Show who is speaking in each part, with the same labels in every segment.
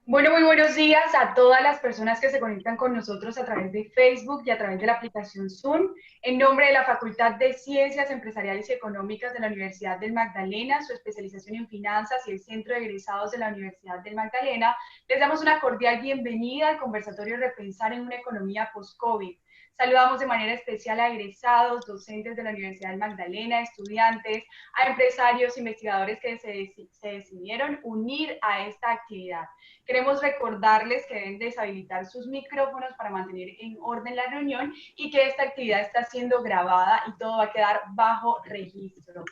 Speaker 1: Bueno, muy buenos días a todas las personas que se conectan con nosotros a través de Facebook y a través de la aplicación Zoom. En nombre de la Facultad de Ciencias Empresariales y Económicas de la Universidad del Magdalena, su especialización en finanzas y el Centro de Egresados de la Universidad del Magdalena, les damos una cordial bienvenida al conversatorio Repensar en una economía post-COVID. Saludamos de manera especial a egresados, docentes de la Universidad del Magdalena, estudiantes, a empresarios, investigadores que se decidieron unir a esta actividad. Queremos recordarles que deben deshabilitar sus micrófonos para mantener en orden la reunión y que esta actividad está siendo grabada y todo va a quedar bajo registro.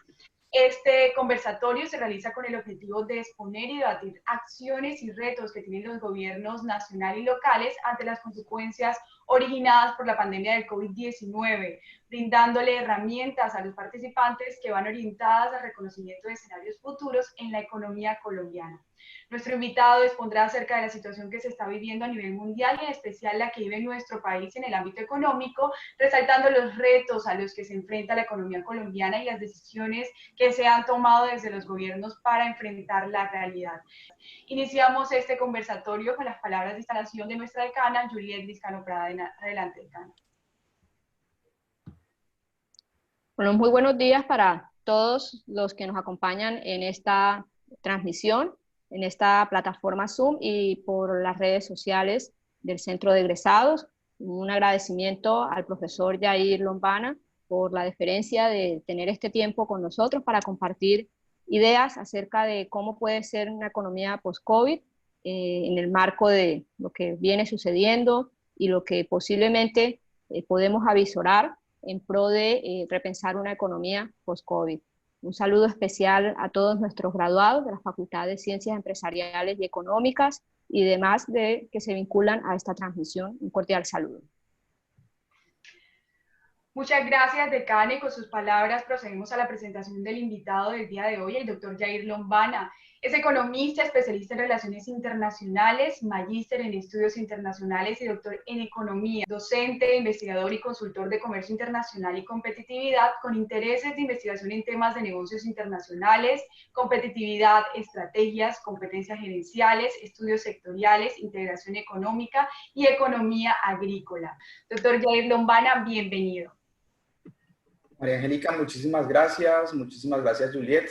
Speaker 1: Este conversatorio se realiza con el objetivo de exponer y debatir acciones y retos que tienen los gobiernos nacional y locales ante las consecuencias originadas por la pandemia del COVID-19, brindándole herramientas a los participantes que van orientadas al reconocimiento de escenarios futuros en la economía colombiana. Nuestro invitado expondrá acerca de la situación que se está viviendo a nivel mundial y en especial la que vive nuestro país en el ámbito económico, resaltando los retos a los que se enfrenta la economía colombiana y las decisiones que se han tomado desde los gobiernos para enfrentar la realidad. Iniciamos este conversatorio con las palabras de instalación de nuestra decana, Juliet Vizcano Prada. Adelante, decana.
Speaker 2: Bueno, muy buenos días para todos los que nos acompañan en esta transmisión, en esta plataforma Zoom y por las redes sociales del Centro de Egresados. Un agradecimiento al profesor Yair Lombana por la deferencia de tener este tiempo con nosotros para compartir ideas acerca de cómo puede ser una economía post-COVID en el marco de lo que viene sucediendo y lo que posiblemente podemos avisorar en pro de repensar una economía post-COVID. Un saludo especial a todos nuestros graduados de la Facultad de Ciencias Empresariales y Económicas y demás que se vinculan a esta transmisión. Un cordial saludo.
Speaker 1: Muchas gracias, decana, y con sus palabras procedemos a la presentación del invitado del día de hoy, el doctor Yair Lombana. Es economista, especialista en relaciones internacionales, magíster en estudios internacionales y doctor en economía, docente, investigador y consultor de comercio internacional y competitividad, con intereses de investigación en temas de negocios internacionales, competitividad, estrategias, competencias gerenciales, estudios sectoriales, integración económica y economía agrícola. Doctor Yair Lombana, bienvenido.
Speaker 3: María Angélica, muchísimas gracias Juliet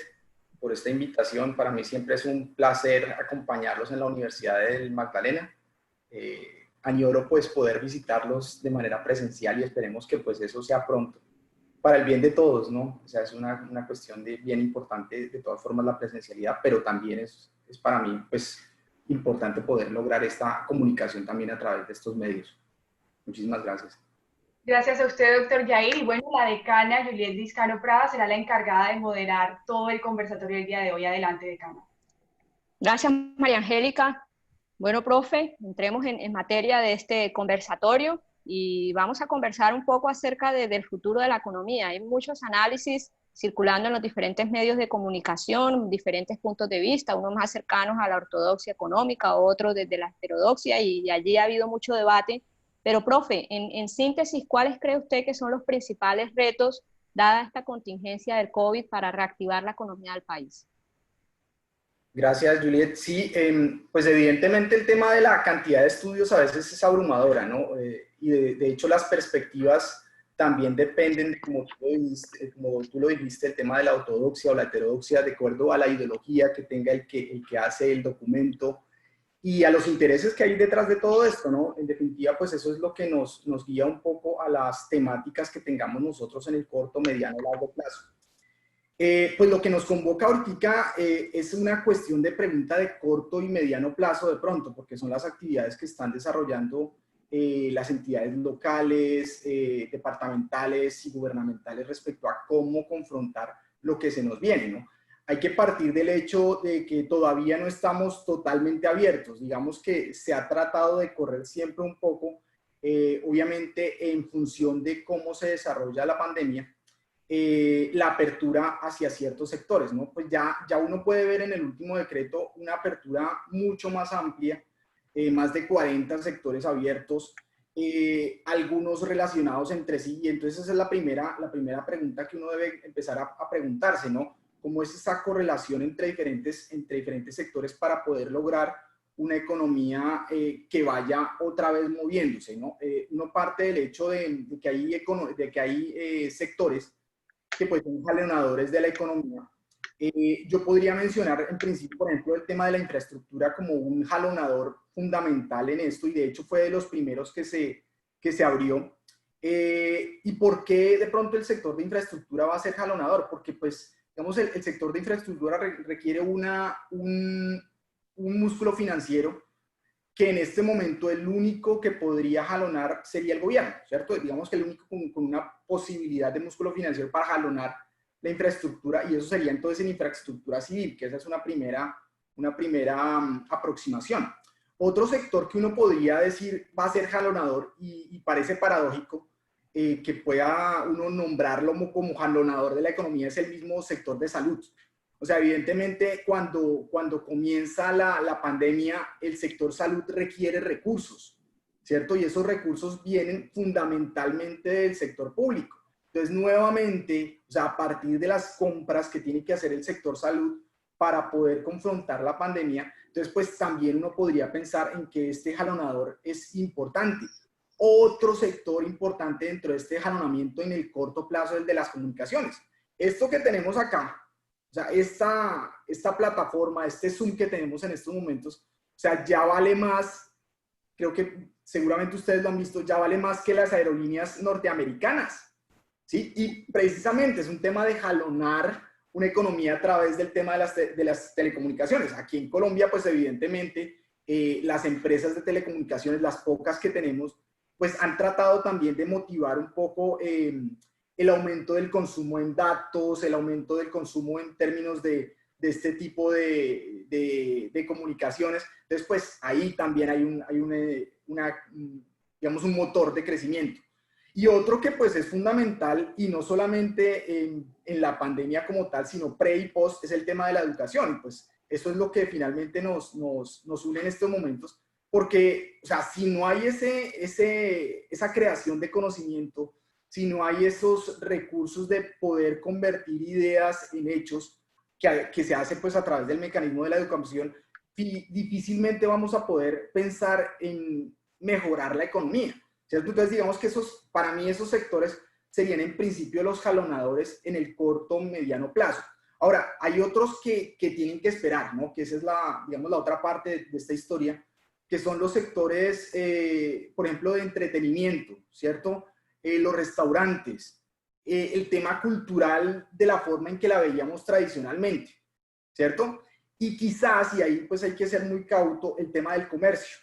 Speaker 3: por esta invitación. Para mí siempre es un placer acompañarlos en la Universidad del Magdalena. Añoro pues poder visitarlos de manera presencial y esperemos que pues eso sea pronto, para el bien de todos, ¿no? O sea, es una cuestión bien importante de todas formas la presencialidad, pero también es para mí pues importante poder lograr esta comunicación también a través de estos medios. Muchísimas gracias.
Speaker 1: Gracias a usted, doctor Yair. Y bueno, la decana Juliet Vizcano Prada será la encargada de moderar todo el conversatorio del día de hoy. Adelante, decana.
Speaker 2: Gracias, María Angélica. Bueno, profe, entremos en materia de este conversatorio y vamos a conversar un poco acerca del futuro de la economía. Hay muchos análisis circulando en los diferentes medios de comunicación, diferentes puntos de vista, unos más cercanos a la ortodoxia económica, otros desde la heterodoxia, y allí ha habido mucho debate. Pero, profe, en síntesis, ¿cuáles cree usted que son los principales retos dada esta contingencia del COVID para reactivar la economía del país?
Speaker 3: Gracias, Juliet. Sí, pues evidentemente el tema de la cantidad de estudios a veces es abrumadora, ¿no? Y de hecho las perspectivas también dependen de, como tú lo dijiste, el tema de la ortodoxia o la heterodoxia, de acuerdo a la ideología que tenga el que hace el documento y a los intereses que hay detrás de todo esto, ¿no? En definitiva, pues eso es lo que nos guía un poco a las temáticas que tengamos nosotros en el corto, mediano, largo plazo. Pues lo que nos convoca ahorita es una cuestión de pregunta de corto y mediano plazo de pronto, porque son las actividades que están desarrollando las entidades locales, departamentales y gubernamentales respecto a cómo confrontar lo que se nos viene, ¿no? Hay que partir del hecho de que todavía no estamos totalmente abiertos, digamos que se ha tratado de correr siempre un poco, obviamente en función de cómo se desarrolla la pandemia, la apertura hacia ciertos sectores, ¿no? Pues ya uno puede ver en el último decreto una apertura mucho más amplia, más de 40 sectores abiertos, algunos relacionados entre sí, y entonces esa es la primera pregunta que uno debe empezar a preguntarse, ¿no? ¿Cómo es esa correlación entre diferentes sectores para poder lograr una economía que vaya otra vez moviéndose, ¿no? No parte del hecho de que hay sectores que pues son jalonadores de la economía. Yo podría mencionar en principio, por ejemplo, el tema de la infraestructura como un jalonador fundamental en esto, y de hecho fue de los primeros que se abrió. ¿Y por qué de pronto el sector de infraestructura va a ser jalonador? Porque pues, digamos, el sector de infraestructura requiere un músculo financiero que en este momento el único que podría jalonar sería el gobierno, ¿cierto? Digamos que el único con una posibilidad de músculo financiero para jalonar la infraestructura, y eso sería entonces en infraestructura civil, que esa es una primera aproximación. Otro sector que uno podría decir va a ser jalonador, y parece paradójico que pueda uno nombrarlo como jalonador de la economía, es el mismo sector de salud. O sea, evidentemente cuando comienza la pandemia, el sector salud requiere recursos, ¿cierto? Y esos recursos vienen fundamentalmente del sector público. Entonces, nuevamente, o sea, a partir de las compras que tiene que hacer el sector salud para poder confrontar la pandemia, entonces pues también uno podría pensar en que este jalonador es importante. Otro sector importante dentro de este jalonamiento en el corto plazo es el de las comunicaciones. Esto que tenemos acá, o sea, esta plataforma, este Zoom que tenemos en estos momentos, o sea, ya vale más, creo que seguramente ustedes lo han visto, ya vale más que las aerolíneas norteamericanas, ¿sí? Y precisamente es un tema de jalonar una economía a través del tema de las telecomunicaciones. Aquí en Colombia, pues evidentemente, las empresas de telecomunicaciones, las pocas que tenemos, pues han tratado también de motivar un poco el aumento del consumo en datos, el aumento del consumo en términos de este tipo de comunicaciones. Entonces, pues ahí también hay digamos, un motor de crecimiento. Y otro que pues es fundamental, y no solamente en la pandemia como tal, sino pre y post, es el tema de la educación. Pues eso es lo que finalmente nos une en estos momentos, porque, o sea, si no hay esa creación de conocimiento, si no hay esos recursos de poder convertir ideas en hechos, que se hace pues a través del mecanismo de la educación, difícilmente vamos a poder pensar en mejorar la economía, ¿cierto? Entonces digamos que para mí esos sectores serían en principio los jalonadores en el corto, mediano plazo. Ahora, hay otros que tienen que esperar, ¿no? Que esa es digamos, la otra parte de esta historia, que son los sectores, por ejemplo, de entretenimiento, ¿cierto? Los restaurantes, el tema cultural de la forma en que la veíamos tradicionalmente, ¿cierto? Y quizás, y ahí pues hay que ser muy cauto, el tema del comercio,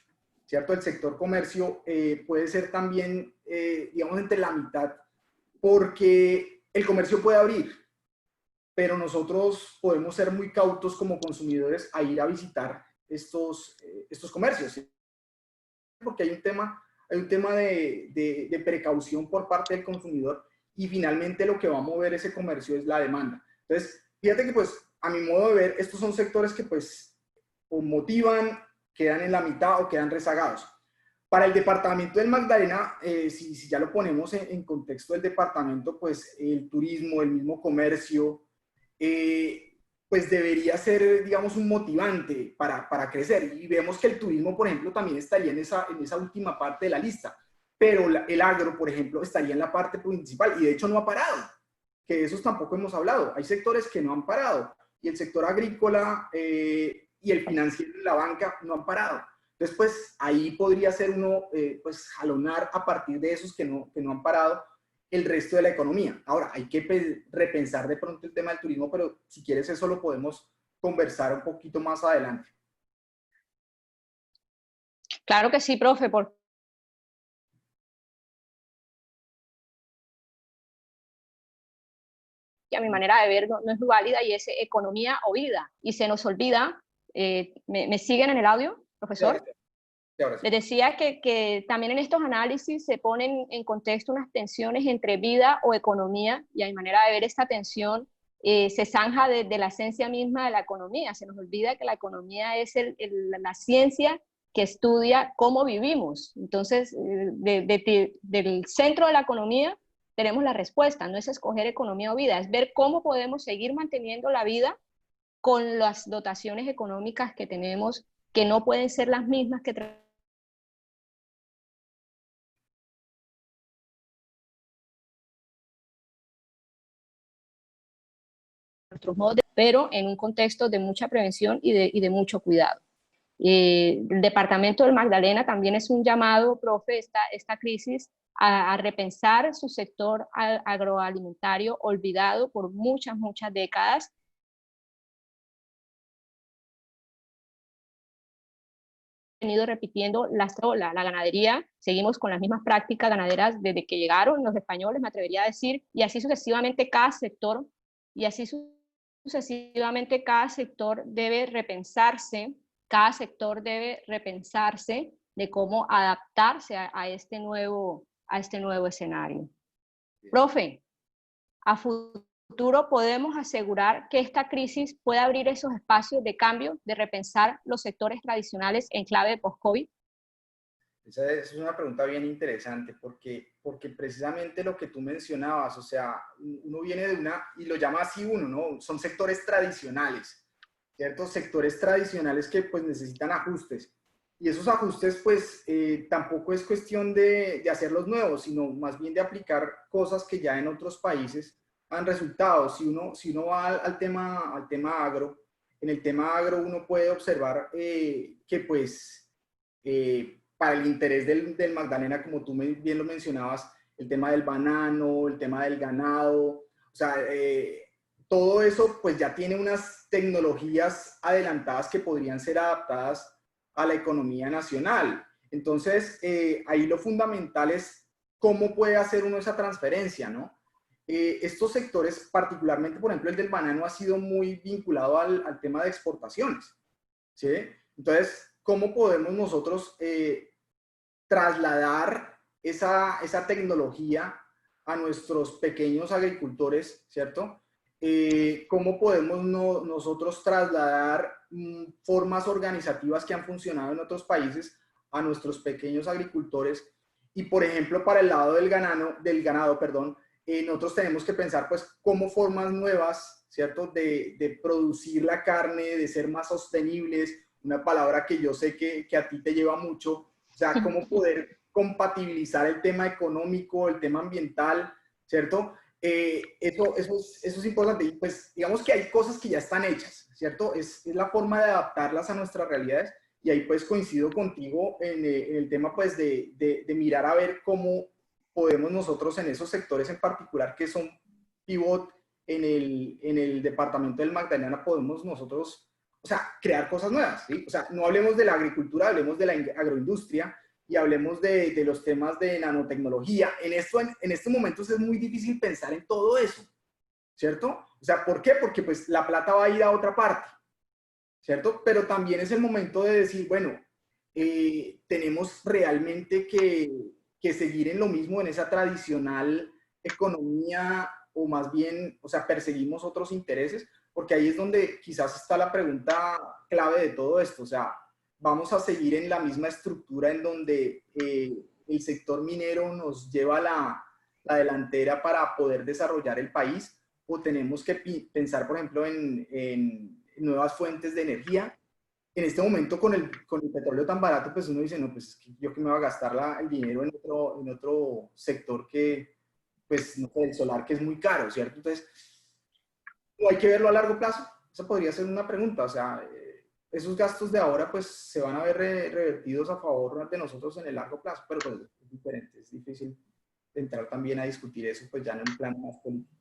Speaker 3: ¿cierto? El sector comercio puede ser también, digamos, entre la mitad, porque el comercio puede abrir, pero nosotros podemos ser muy cautos como consumidores a ir a visitar estos comercios, ¿sí? Porque hay un tema de precaución por parte del consumidor, y finalmente lo que va a mover ese comercio es la demanda. Entonces, fíjate que pues a mi modo de ver, estos son sectores que pues o motivan, quedan en la mitad o quedan rezagados. Para el departamento del Magdalena, si ya lo ponemos en contexto del departamento, pues el turismo, el mismo comercio, pues debería ser, digamos, un motivante para crecer. Y vemos que el turismo, por ejemplo, también estaría en esa última parte de la lista. Pero el agro, por ejemplo, estaría en la parte principal, y de hecho no ha parado, que de esos tampoco hemos hablado. Hay sectores que no han parado, y el sector agrícola y el financiero y la banca no han parado. Entonces, pues ahí podría ser uno, pues jalonar a partir de esos que no han parado el resto de la economía. Ahora, hay que repensar de pronto el tema del turismo, pero si quieres eso lo podemos conversar un poquito más adelante.
Speaker 2: Claro que sí, profe, porque a mi manera de ver no es válida, y es economía o vida. Y se nos olvida, ¿me siguen en el audio, profesor?
Speaker 3: Sí.
Speaker 2: Les decía que también en estos análisis se ponen en contexto unas tensiones entre vida o economía, y a mi manera de ver esta tensión se zanja de la esencia misma de la economía. Se nos olvida que la economía es la ciencia que estudia cómo vivimos. Entonces, del centro de la economía tenemos la respuesta. No es escoger economía o vida, es ver cómo podemos seguir manteniendo la vida con las dotaciones económicas que tenemos, que no pueden ser las mismas que nuestros modos, pero en un contexto de mucha prevención y de mucho cuidado. El departamento del Magdalena también es un llamado, profe, esta crisis a repensar su sector agroalimentario olvidado por muchas décadas. Venido repitiendo la ganadería, seguimos con las mismas prácticas ganaderas desde que llegaron los españoles, me atrevería a decir, y así sucesivamente cada sector, debe repensarse, cada sector debe repensarse de cómo adaptarse a este nuevo escenario. Profe, a futuro podemos asegurar que esta crisis pueda abrir esos espacios de cambio, de repensar los sectores tradicionales en clave de post-COVID.
Speaker 3: Esa es una pregunta bien interesante porque precisamente lo que tú mencionabas, o sea, uno viene de una, y lo llama así uno, ¿no? Son sectores tradicionales, ¿cierto? Sectores tradicionales que pues necesitan ajustes. Y esos ajustes pues tampoco es cuestión de hacerlos nuevos, sino más bien de aplicar cosas que ya en otros países han resultado. Si uno va al tema agro, en el tema agro uno puede observar que pues para el interés del Magdalena, como tú bien lo mencionabas, el tema del banano, el tema del ganado, o sea, todo eso pues ya tiene unas tecnologías adelantadas que podrían ser adaptadas a la economía nacional. Entonces, ahí lo fundamental es cómo puede hacer uno esa transferencia, ¿no? Estos sectores, particularmente, por ejemplo, el del banano, ha sido muy vinculado al tema de exportaciones, ¿sí? Entonces, ¿cómo podemos nosotros trasladar esa tecnología a nuestros pequeños agricultores, ¿cierto? ¿Cómo podemos nosotros trasladar formas organizativas que han funcionado en otros países a nuestros pequeños agricultores? Y, por ejemplo, para el lado del ganado, nosotros tenemos que pensar, pues, cómo formas nuevas, ¿cierto?, de producir la carne, de ser más sostenibles, una palabra que yo sé que a ti te lleva mucho, o sea, cómo poder compatibilizar el tema económico, el tema ambiental, ¿cierto? Eso es importante. Y pues digamos que hay cosas que ya están hechas, ¿cierto? Es la forma de adaptarlas a nuestras realidades, y ahí pues coincido contigo en el tema pues de mirar a ver cómo podemos nosotros en esos sectores en particular que son pivot en el departamento del Magdalena, podemos nosotros, o sea, crear cosas nuevas, ¿sí? O sea, no hablemos de la agricultura, hablemos de la agroindustria y hablemos de los temas de nanotecnología. En estos momentos es muy difícil pensar en todo eso, ¿cierto? O sea, ¿por qué? Porque pues la plata va a ir a otra parte, ¿cierto? Pero también es el momento de decir, bueno, tenemos realmente que seguir en lo mismo, en esa tradicional economía, o más bien, o sea, perseguimos otros intereses, porque ahí es donde quizás está la pregunta clave de todo esto. O sea, vamos a seguir en la misma estructura en donde el sector minero nos lleva la delantera para poder desarrollar el país, o tenemos que pensar, por ejemplo, en nuevas fuentes de energía. En este momento con el petróleo tan barato, pues uno dice, no, pues yo que me voy a gastar el dinero en otro sector que, pues, no sé, el solar, que es muy caro, ¿cierto? Entonces, ¿no hay que verlo a largo plazo? Esa podría ser una pregunta. O sea, esos gastos de ahora, pues, se van a ver revertidos a favor de nosotros en el largo plazo, pero pues, es diferente, es difícil entrar también a discutir eso, pues, ya en un plano más político.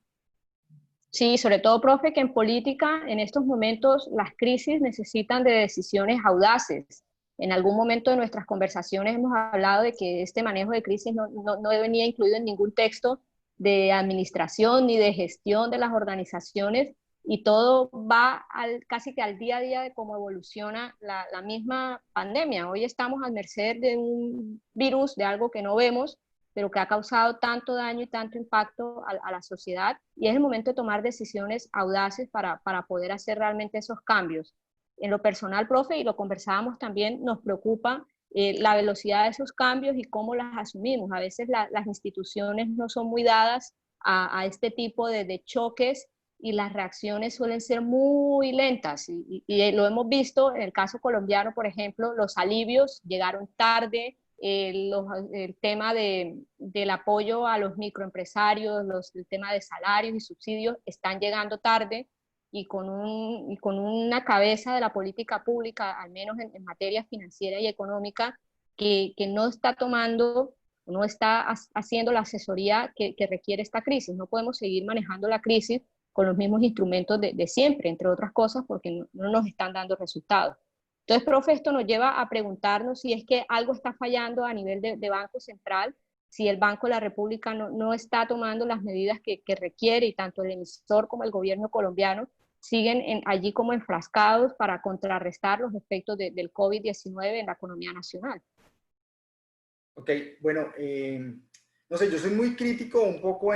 Speaker 2: Sí, sobre todo, profe, que en política, en estos momentos, las crisis necesitan de decisiones audaces. En algún momento de nuestras conversaciones hemos hablado de que este manejo de crisis no venía incluido en ningún texto de administración ni de gestión de las organizaciones, y todo va casi que al día a día de cómo evoluciona la misma pandemia. Hoy estamos a merced de un virus, de algo que no vemos, pero que ha causado tanto daño y tanto impacto a la sociedad, y es el momento de tomar decisiones audaces para poder hacer realmente esos cambios. En lo personal, profe, y lo conversábamos también, nos preocupa la velocidad de esos cambios y cómo las asumimos. A veces las instituciones no son muy dadas a este tipo de choques y las reacciones suelen ser muy lentas. Y lo hemos visto en el caso colombiano, por ejemplo, los alivios llegaron tarde, el tema del apoyo a los microempresarios, el tema de salarios y subsidios están llegando tarde y con una cabeza de la política pública, al menos en materia financiera y económica, que no está tomando, no está haciendo la asesoría que requiere esta crisis. No podemos seguir manejando la crisis con los mismos instrumentos de siempre, entre otras cosas, porque no nos están dando resultados. Entonces, profe, esto nos lleva a preguntarnos si es que algo está fallando a nivel de Banco Central, si el Banco de la República no está tomando las medidas que requiere, y tanto el emisor como el gobierno colombiano siguen allí como enfrascados para contrarrestar los efectos del COVID-19 en la economía nacional.
Speaker 3: Ok, bueno, no sé, yo soy muy crítico un poco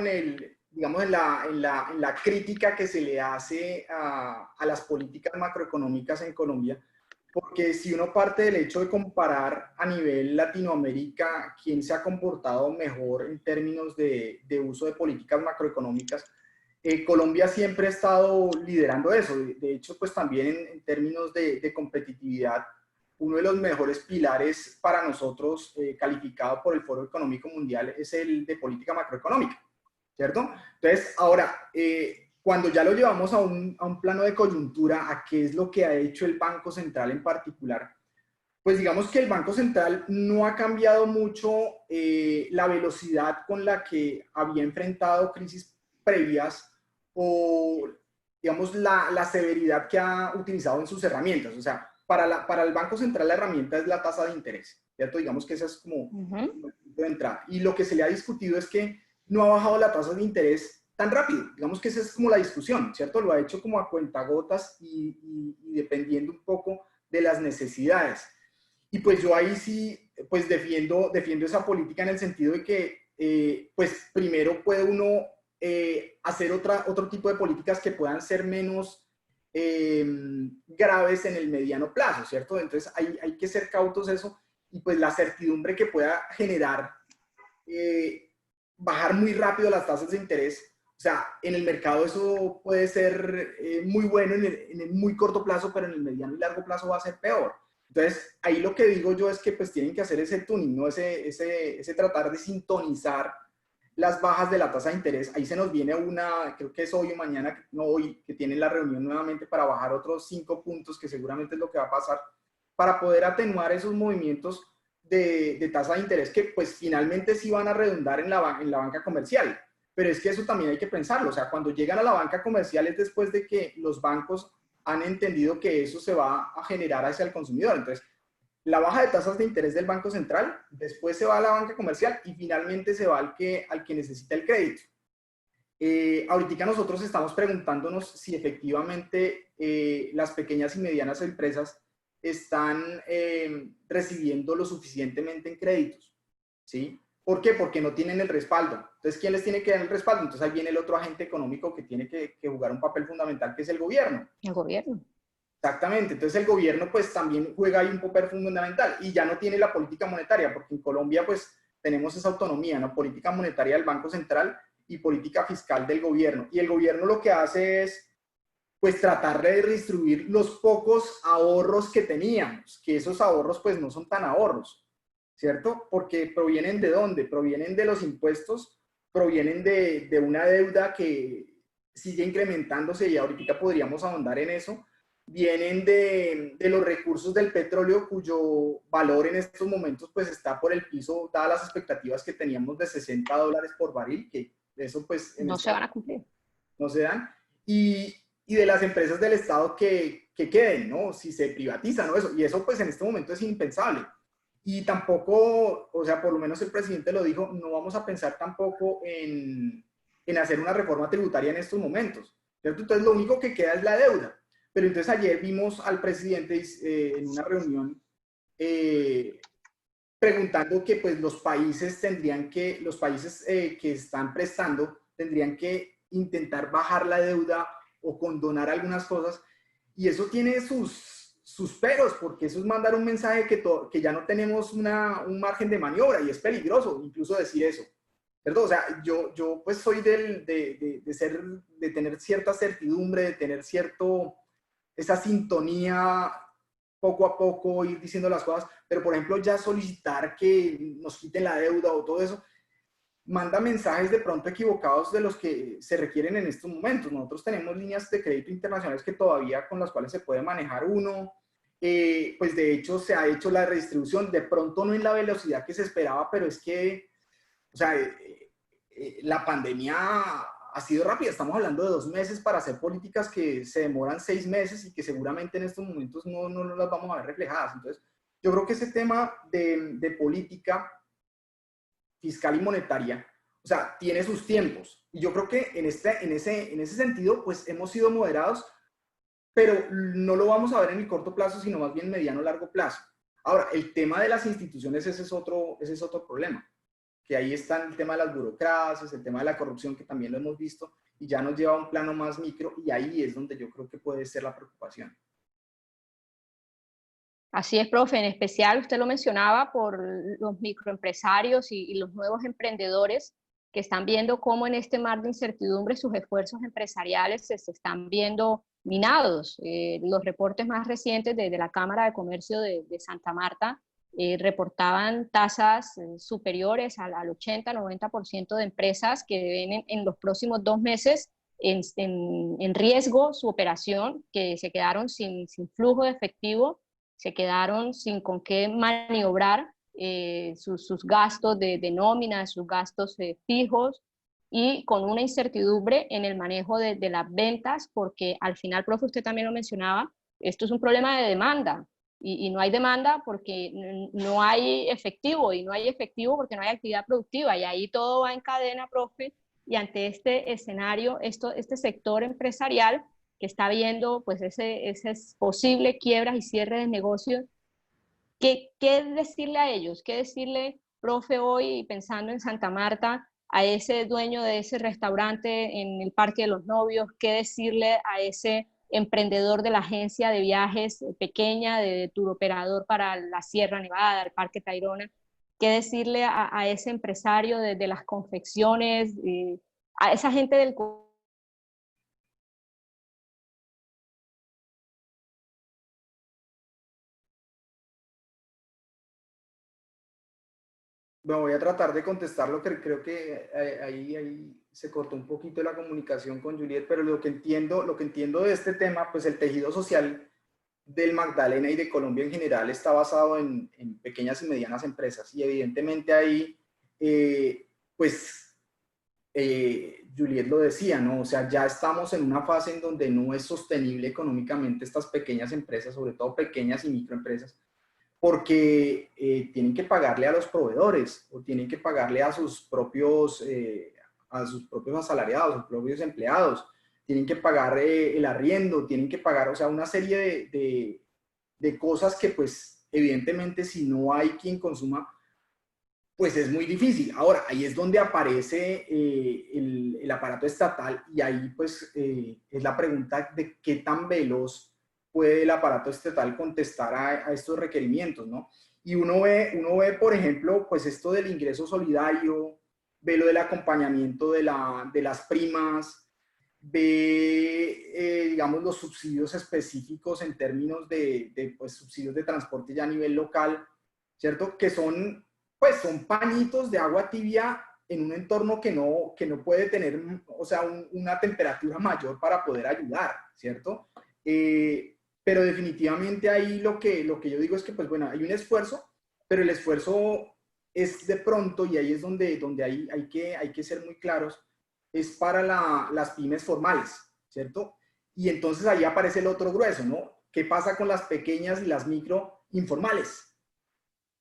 Speaker 3: digamos, en la crítica que se le hace a las políticas macroeconómicas en Colombia, porque si uno parte del hecho de comparar a nivel Latinoamérica quién se ha comportado mejor en términos de uso de políticas macroeconómicas, Colombia siempre ha estado liderando eso. De hecho, pues también en términos de competitividad, uno de los mejores pilares para nosotros, calificado por el Foro Económico Mundial, es el de política macroeconómica, ¿cierto? Entonces, ahora, cuando ya lo llevamos a un plano de coyuntura, a qué es lo que ha hecho el Banco Central en particular, pues digamos que el Banco Central no ha cambiado mucho la velocidad con la que había enfrentado crisis previas o, digamos, la severidad que ha utilizado en sus herramientas. O sea, para el Banco Central la herramienta es la tasa de interés, ¿cierto? Digamos que esa es como el punto de entrada. Y lo que se le ha discutido es que no ha bajado la tasa de interés tan rápido. Digamos que esa es como la discusión, ¿cierto? Lo ha hecho como a cuentagotas y dependiendo un poco de las necesidades. Y pues yo ahí sí, pues defiendo esa política en el sentido de que, pues primero puede uno hacer otro tipo de políticas que puedan ser menos graves en el mediano plazo, ¿cierto? Entonces hay que ser cautos eso, y pues la certidumbre que pueda generar bajar muy rápido las tasas de interés. O sea, en el mercado eso puede ser muy bueno en el muy corto plazo, pero en el mediano y largo plazo va a ser peor. Entonces, ahí lo que digo yo es que pues tienen que hacer ese tuning, ¿no? Ese tratar de sintonizar las bajas de la tasa de interés. Ahí se nos viene una, creo que es hoy o mañana, no hoy, que tienen la reunión nuevamente para bajar otros 5 puntos, que seguramente es lo que va a pasar, para poder atenuar esos movimientos de tasa de interés que pues finalmente sí van a redundar en la banca comercial. Pero es que eso también hay que pensarlo. O sea, cuando llegan a la banca comercial es después de que los bancos han entendido que eso se va a generar hacia el consumidor. Entonces, la baja de tasas de interés del Banco Central, después se va a la banca comercial y finalmente se va al que necesita el crédito. Ahorita nosotros estamos preguntándonos si efectivamente las pequeñas y medianas empresas están recibiendo lo suficientemente en créditos, ¿sí? ¿Por qué? Porque no tienen el respaldo. Entonces, ¿quién les tiene que dar el respaldo? Entonces, ahí viene el otro agente económico que tiene que jugar un papel fundamental, que es el gobierno.
Speaker 2: El gobierno.
Speaker 3: Exactamente. Entonces, el gobierno pues también juega ahí un papel fundamental y ya no tiene la política monetaria, porque en Colombia pues tenemos esa autonomía, ¿no? Política monetaria del Banco Central y política fiscal del gobierno. Y el gobierno lo que hace es pues tratar de redistribuir los pocos ahorros que teníamos, que esos ahorros pues no son tan ahorros, ¿cierto? Porque provienen ¿de dónde? Provienen de los impuestos, provienen de una deuda que sigue incrementándose y ahorita podríamos ahondar en eso, vienen de los recursos del petróleo cuyo valor en estos momentos pues está por el piso, dadas las expectativas que teníamos de $60 por barril, que eso pues
Speaker 2: no se van a cumplir.
Speaker 3: No se dan, y de las empresas del Estado que queden, ¿no? Si se privatiza, ¿no? Eso, y eso pues en este momento es impensable. Y tampoco, o sea, por lo menos el presidente lo dijo, no vamos a pensar tampoco en hacer una reforma tributaria en estos momentos, ¿cierto? Entonces lo único que queda es la deuda. Pero entonces ayer vimos al presidente en una reunión preguntando que pues los países que están prestando tendrían que intentar bajar la deuda o condonar algunas cosas, y eso tiene sus peros, porque eso es mandar un mensaje que ya no tenemos un margen de maniobra, y es peligroso incluso decir eso. ¿cierto? O sea, yo pues soy de tener cierta certidumbre, de tener esa sintonía poco a poco, ir diciendo las cosas, pero por ejemplo ya solicitar que nos quiten la deuda o todo eso, manda mensajes de pronto equivocados de los que se requieren en estos momentos. Nosotros tenemos líneas de crédito internacionales que todavía con las cuales se puede manejar uno, pues de hecho se ha hecho la redistribución, de pronto no en la velocidad que se esperaba, pero es que, o sea, la pandemia ha sido rápida. Estamos hablando de 2 meses para hacer políticas que se demoran 6 meses y que seguramente en estos momentos no las vamos a ver reflejadas. Entonces, yo creo que ese tema de política fiscal y monetaria, o sea, tiene sus tiempos. Y yo creo que en ese sentido, pues hemos sido moderados, pero no lo vamos a ver en el corto plazo, sino más bien mediano largo plazo. Ahora, el tema de las instituciones, ese es otro problema, que ahí está el tema de las burocracias, el tema de la corrupción, que también lo hemos visto, y ya nos lleva a un plano más micro, y ahí es donde yo creo que puede ser la preocupación.
Speaker 2: Así es, profe, en especial usted lo mencionaba por los microempresarios y los nuevos emprendedores que están viendo cómo en este mar de incertidumbre sus esfuerzos empresariales se están viendo minados. Los reportes más recientes de la Cámara de Comercio de Santa Marta reportaban tasas superiores al 80-90% de empresas que ven en los próximos 2 meses en riesgo su operación, que se quedaron sin flujo de efectivo, se quedaron sin con qué maniobrar sus gastos de nómina, sus gastos fijos, y con una incertidumbre en el manejo de las ventas, porque al final, profe, usted también lo mencionaba, esto es un problema de demanda, y no hay demanda porque no hay efectivo, y no hay efectivo porque no hay actividad productiva, y ahí todo va en cadena, profe, y ante este escenario, este sector empresarial que está viendo pues ese posible quiebras y cierre de negocios, ¿qué decirle a ellos? ¿Qué decirle, profe, hoy pensando en Santa Marta, a ese dueño de ese restaurante en el Parque de los Novios? ¿Qué decirle a ese emprendedor de la agencia de viajes pequeña, de tour operador para la Sierra Nevada, el Parque Tayrona? ¿Qué decirle a ese empresario de las confecciones, a esa gente del
Speaker 3: Bueno, voy a tratar de contestar lo que creo que ahí se cortó un poquito la comunicación con Juliet, pero lo que entiendo de este tema, pues el tejido social del Magdalena y de Colombia en general está basado en pequeñas y medianas empresas, y evidentemente ahí, pues Juliet lo decía, ¿no? O sea, ya estamos en una fase en donde no es sostenible económicamente estas pequeñas empresas, sobre todo pequeñas y microempresas, porque tienen que pagarle a los proveedores o tienen que pagarle a sus propios asalariados, a sus propios empleados, tienen que pagar el arriendo, tienen que pagar, o sea, una serie de cosas que pues evidentemente si no hay quien consuma, pues es muy difícil. Ahora, ahí es donde aparece el aparato estatal, y ahí pues es la pregunta de qué tan veloz puede el aparato estatal contestar a estos requerimientos, ¿no? Y uno ve, por ejemplo, pues esto del ingreso solidario, ve lo del acompañamiento de las primas, ve, digamos, los subsidios específicos en términos de pues, subsidios de transporte ya a nivel local, ¿cierto? Que son pañitos de agua tibia en un entorno que no puede tener, o sea, una temperatura mayor para poder ayudar, ¿cierto? Pero definitivamente ahí lo que yo digo es que, pues bueno, hay un esfuerzo, pero el esfuerzo es de pronto, y ahí es donde hay que ser muy claros, es para las pymes formales, ¿cierto? Y entonces ahí aparece el otro grueso, ¿no? ¿Qué pasa con las pequeñas y las micro informales?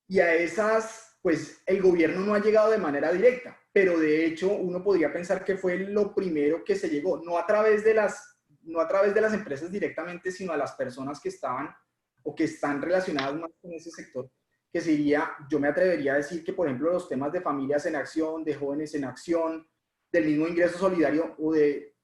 Speaker 3: Y a esas, pues el gobierno no ha llegado de manera directa, pero de hecho uno podría pensar que fue lo primero que se llegó, no a través de las empresas directamente, sino a las personas que estaban o que están relacionadas más con ese sector, que sería, yo me atrevería a decir que, por ejemplo, los temas de familias en acción, de jóvenes en acción, del mismo ingreso solidario, o de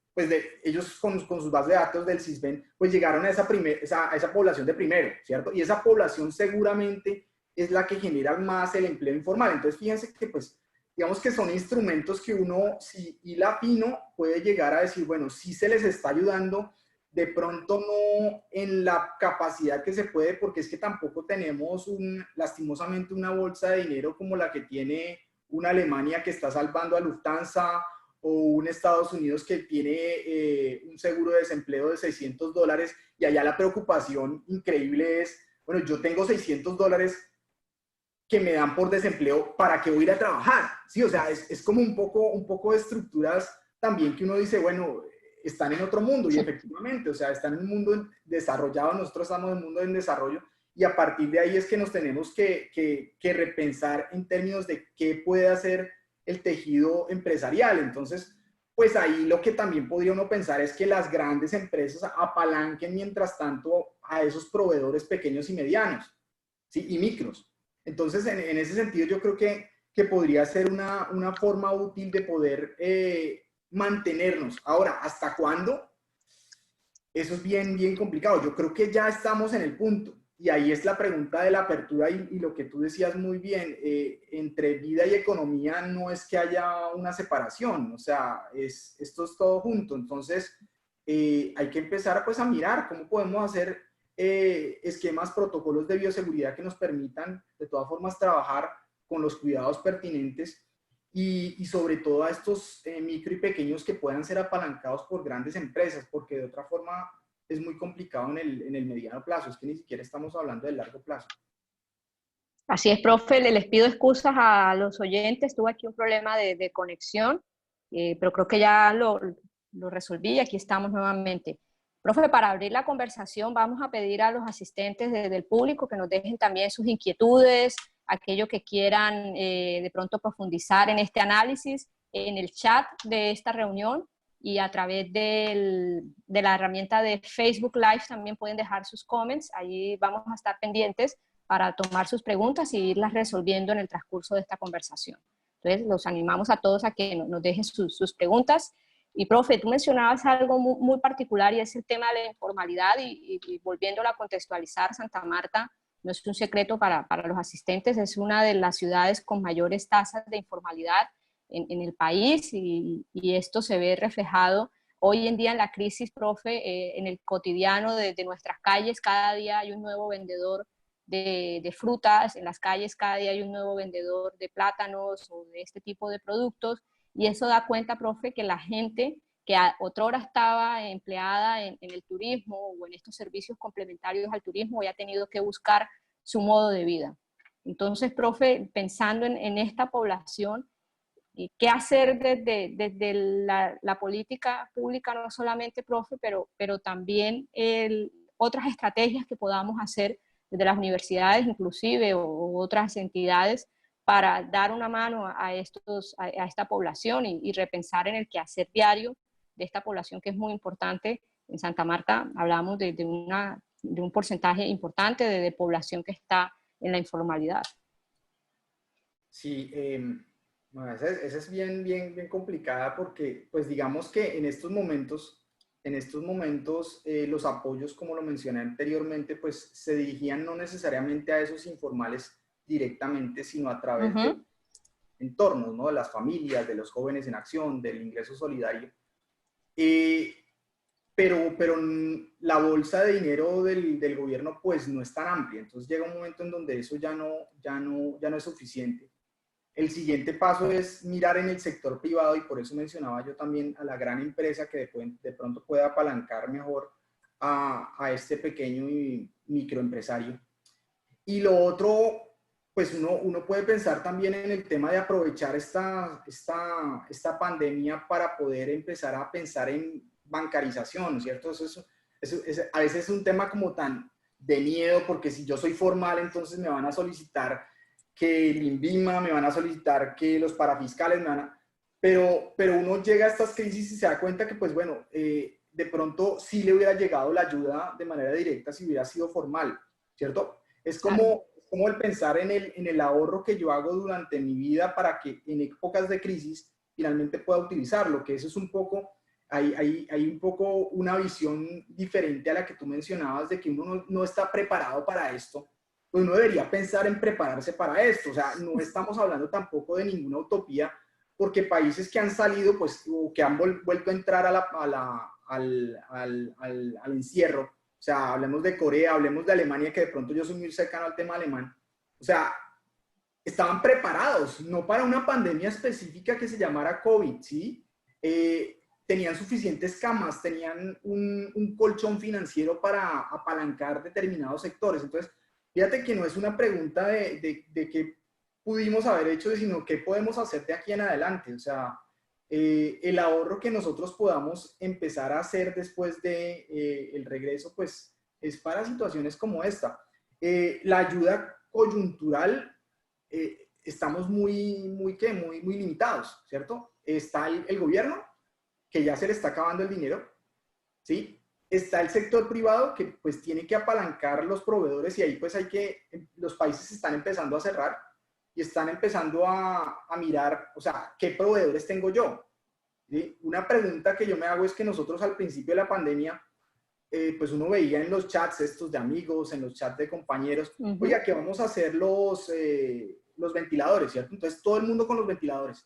Speaker 3: ellos con sus bases de datos del CISBEN, pues llegaron a esa población de primero, ¿cierto? Y esa población seguramente es la que genera más el empleo informal. Entonces, fíjense que pues digamos que son instrumentos que uno, si hila fino, puede llegar a decir, bueno, sí se les está ayudando, de pronto no en la capacidad que se puede, porque es que tampoco tenemos lastimosamente una bolsa de dinero como la que tiene una Alemania que está salvando a Lufthansa, o un Estados Unidos que tiene un seguro de desempleo de $600, y allá la preocupación increíble es, bueno, yo tengo $600 que me dan por desempleo, ¿para qué voy a ir a trabajar? Sí, o sea, es como un poco de estructuras también que uno dice, bueno, están en otro mundo, y efectivamente, o sea, están en un mundo desarrollado, nosotros estamos en un mundo en desarrollo, y a partir de ahí es que nos tenemos que repensar en términos de qué puede hacer el tejido empresarial. Entonces, pues ahí lo que también podría uno pensar es que las grandes empresas apalanquen mientras tanto a esos proveedores pequeños y medianos, ¿sí? Y micros. Entonces, en ese sentido, yo creo que podría ser una forma útil de poder mantenernos. Ahora, ¿hasta cuándo? Eso es bien complicado. Yo creo que ya estamos en el punto. Y ahí es la pregunta de la apertura y lo que tú decías muy bien. Entre vida y economía no es que haya una separación. O sea, esto es todo junto. Entonces, hay que empezar pues a mirar cómo podemos hacer esquemas, protocolos de bioseguridad que nos permitan de todas formas trabajar con los cuidados pertinentes, y sobre todo a estos micro y pequeños que puedan ser apalancados por grandes empresas, porque de otra forma es muy complicado en el mediano plazo, es que ni siquiera estamos hablando del largo plazo.
Speaker 2: Así es, profe, les pido excusas a los oyentes, tuve aquí un problema de conexión, pero creo que ya lo resolví y aquí estamos nuevamente. Profe, para abrir la conversación vamos a pedir a los asistentes del público que nos dejen también sus inquietudes, aquello que quieran de pronto profundizar en este análisis, en el chat de esta reunión, y a través de la herramienta de Facebook Live también pueden dejar sus comments, allí vamos a estar pendientes para tomar sus preguntas y irlas resolviendo en el transcurso de esta conversación. Entonces, los animamos a todos a que nos dejen sus preguntas. Y, profe, tú mencionabas algo muy particular, y es el tema de la informalidad, y volviéndolo a contextualizar, Santa Marta no es un secreto para los asistentes, es una de las ciudades con mayores tasas de informalidad en el país, y esto se ve reflejado hoy en día en la crisis, profe, en el cotidiano de nuestras calles. Cada día hay un nuevo vendedor de frutas en las calles, cada día hay un nuevo vendedor de plátanos o de este tipo de productos, y eso da cuenta, profe, que la gente que otrora estaba empleada en el turismo o en estos servicios complementarios al turismo hoy ha tenido que buscar su modo de vida. Entonces, profe, pensando en esta población, ¿qué hacer desde la política pública, no solamente, profe, pero también otras estrategias que podamos hacer desde las universidades inclusive o otras entidades para dar una mano a esta población y repensar en el quehacer diario de esta población que es muy importante? En Santa Marta hablamos de un porcentaje importante de población que está en la informalidad.
Speaker 3: Sí, bueno, esa es bien complicada, porque pues digamos que en estos momentos los apoyos, como lo mencioné anteriormente, pues se dirigían no necesariamente a esos informales directamente, sino a través de entornos, ¿no? De las familias, de los jóvenes en acción, del ingreso solidario. Pero la bolsa de dinero del gobierno pues no es tan amplia, entonces llega un momento en donde eso ya no es suficiente. El siguiente paso es mirar en el sector privado, y por eso mencionaba yo también a la gran empresa que de pronto pueda apalancar mejor a este pequeño y microempresario. Y lo otro, pues uno puede pensar también en el tema de aprovechar esta pandemia para poder empezar a pensar en bancarización, ¿cierto? A veces es un tema como tan de miedo, porque si yo soy formal, entonces me van a solicitar que el INVIMA, me van a solicitar que los parafiscales me van a... Pero uno llega a estas crisis y se da cuenta que, pues bueno, de pronto sí le hubiera llegado la ayuda de manera directa si hubiera sido formal, ¿cierto? Es como el pensar en el ahorro que yo hago durante mi vida para que en épocas de crisis finalmente pueda utilizarlo, que eso es un poco, hay un poco una visión diferente a la que tú mencionabas, de que uno no está preparado para esto. pues uno debería pensar en prepararse para esto. O sea, no estamos hablando tampoco de ninguna utopía, porque países que han salido, pues, o que han vuelto a entrar al encierro, o sea, hablemos de Corea, hablemos de Alemania, que de pronto yo soy muy cercano al tema alemán, o sea, estaban preparados, no para una pandemia específica que se llamara COVID, ¿sí? Tenían suficientes camas, tenían un colchón financiero para apalancar determinados sectores. Entonces, fíjate que no es una pregunta de qué pudimos haber hecho, sino qué podemos hacer de aquí en adelante. O sea, el ahorro que nosotros podamos empezar a hacer después de el regreso, pues es para situaciones como esta. La ayuda coyuntural, estamos muy limitados, ¿cierto? Está el gobierno, que ya se le está acabando el dinero, ¿sí? Está el sector privado que pues tiene que apalancar los proveedores y ahí pues los países están empezando a cerrar y están empezando a mirar, o sea, ¿qué proveedores tengo yo? ¿Sí? Una pregunta que yo me hago es que nosotros al principio de la pandemia, pues uno veía en los chats estos de amigos, en los chats de compañeros, oiga, ¿qué vamos a hacer los ventiladores, ¿cierto? Entonces todo el mundo con los ventiladores.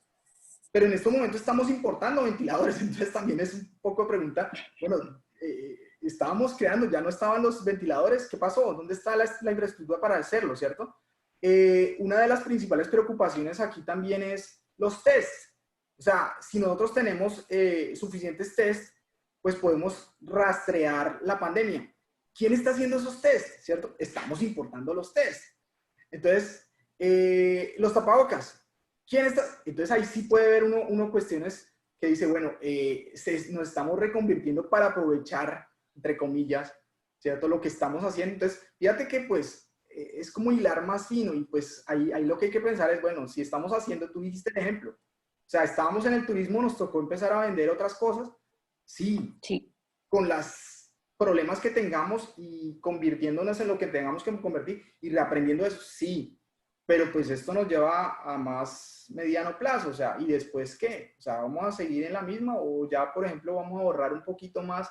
Speaker 3: Pero en estos momentos estamos importando ventiladores, entonces también es un poco de pregunta, bueno, estábamos creando, ya no estaban los ventiladores, ¿qué pasó? ¿Dónde está la infraestructura para hacerlo, cierto? Una de las principales preocupaciones aquí también es los tests. O sea, si nosotros tenemos suficientes tests, pues podemos rastrear la pandemia. ¿Quién está haciendo esos tests, cierto? Estamos importando los tests. Entonces, los tapabocas. ¿Quién está? Entonces ahí sí puede ver uno cuestiones que dice, bueno, nos estamos reconvirtiendo para aprovechar, entre comillas, ¿cierto? Lo que estamos haciendo. Entonces, fíjate que pues es como hilar más fino y pues ahí lo que hay que pensar es, bueno, si estamos haciendo, tú dijiste el ejemplo, o sea, estábamos en el turismo, nos tocó empezar a vender otras cosas, sí. Con los problemas que tengamos y convirtiéndonos en lo que tengamos que convertir y reaprendiendo eso, sí. Pero pues esto nos lleva a más mediano plazo, o sea, ¿y después qué? O sea, ¿vamos a seguir en la misma o ya, por ejemplo, vamos a ahorrar un poquito más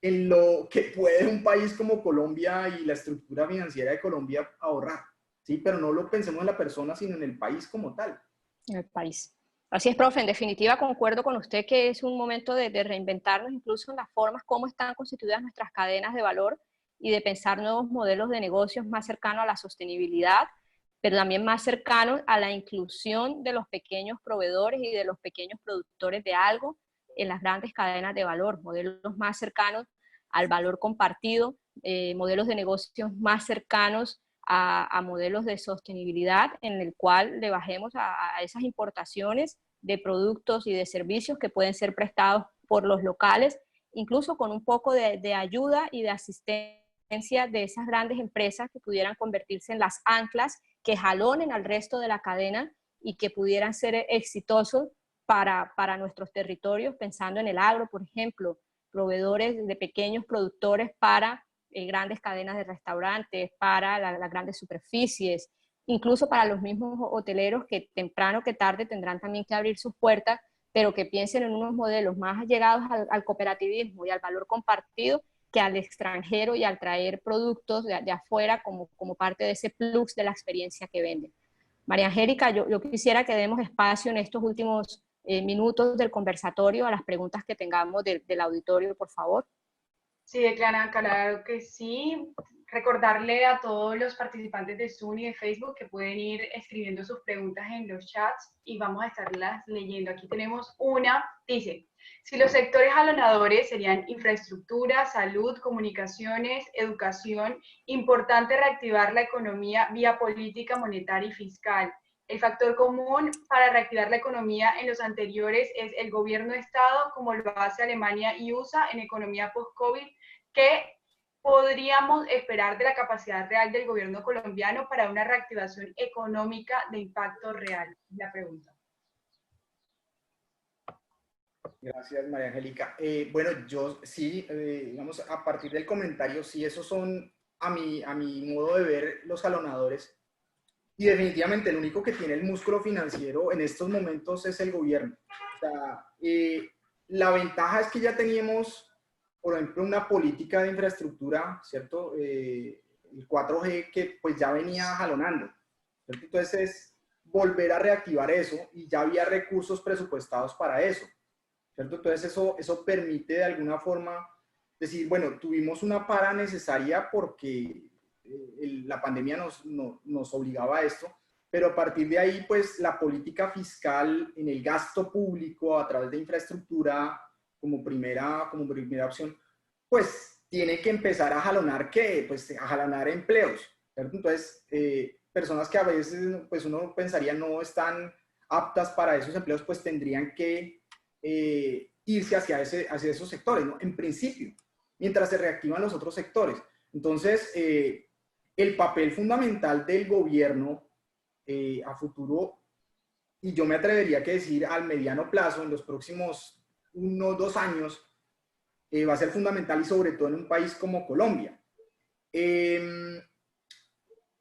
Speaker 3: en lo que puede un país como Colombia y la estructura financiera de Colombia ahorrar? Sí, pero no lo pensemos en la persona, sino en el país como tal.
Speaker 2: En el país. Así es, profe, en definitiva concuerdo con usted que es un momento de reinventarnos incluso en las formas como están constituidas nuestras cadenas de valor y de pensar nuevos modelos de negocios más cercanos a la sostenibilidad, pero también más cercanos a la inclusión de los pequeños proveedores y de los pequeños productores de algo en las grandes cadenas de valor, modelos más cercanos al valor compartido, modelos de negocios más cercanos a modelos de sostenibilidad en el cual le bajemos a esas importaciones de productos y de servicios que pueden ser prestados por los locales, incluso con un poco de ayuda y de asistencia de esas grandes empresas que pudieran convertirse en las anclas que jalonen al resto de la cadena y que pudieran ser exitosos para nuestros territorios, pensando en el agro, por ejemplo, proveedores de pequeños productores para grandes cadenas de restaurantes, para las grandes superficies, incluso para los mismos hoteleros que temprano que tarde tendrán también que abrir sus puertas, pero que piensen en unos modelos más allegados al cooperativismo y al valor compartido que al extranjero y al traer productos de afuera como parte de ese plus de la experiencia que venden. María Angélica, yo quisiera que demos espacio en estos últimos minutos del conversatorio a las preguntas que tengamos del auditorio, por favor.
Speaker 1: Sí, Clara, claro que sí. Recordarle a todos los participantes de Zoom y de Facebook que pueden ir escribiendo sus preguntas en los chats y vamos a estarlas leyendo. Aquí tenemos una, dice, si los sectores jalonadores serían infraestructura, salud, comunicaciones, educación, importante reactivar la economía vía política monetaria y fiscal. El factor común para reactivar la economía en los anteriores es el gobierno de Estado, como lo hace Alemania y USA en economía post-COVID. ¿Qué podríamos esperar de la capacidad real del gobierno colombiano para una reactivación económica de impacto real? La pregunta.
Speaker 3: Gracias, María Angélica. Bueno, yo sí, digamos, a partir del comentario, sí, esos son, a mi modo de ver, los jalonadores. Y definitivamente el único que tiene el músculo financiero en estos momentos es el gobierno. O sea, la ventaja es que ya teníamos, por ejemplo, una política de infraestructura, ¿cierto? el 4G que pues ya venía jalonando. Entonces es volver a reactivar eso y ya había recursos presupuestados para eso, ¿cierto? Entonces eso permite de alguna forma decir, bueno, tuvimos una para necesaria porque la pandemia nos obligaba a esto, pero a partir de ahí, pues la política fiscal en el gasto público a través de infraestructura como primera opción, pues tiene que empezar a jalonar pues a jalonar empleos, ¿cierto? Entonces, personas que a veces pues uno pensaría no están aptas para esos empleos, pues tendrían que irse hacia esos sectores, ¿no? En principio, mientras se reactivan los otros sectores. Entonces, el papel fundamental del gobierno a futuro, y yo me atrevería a decir al mediano plazo, en los próximos 1 o 2 años, va a ser fundamental y sobre todo en un país como Colombia.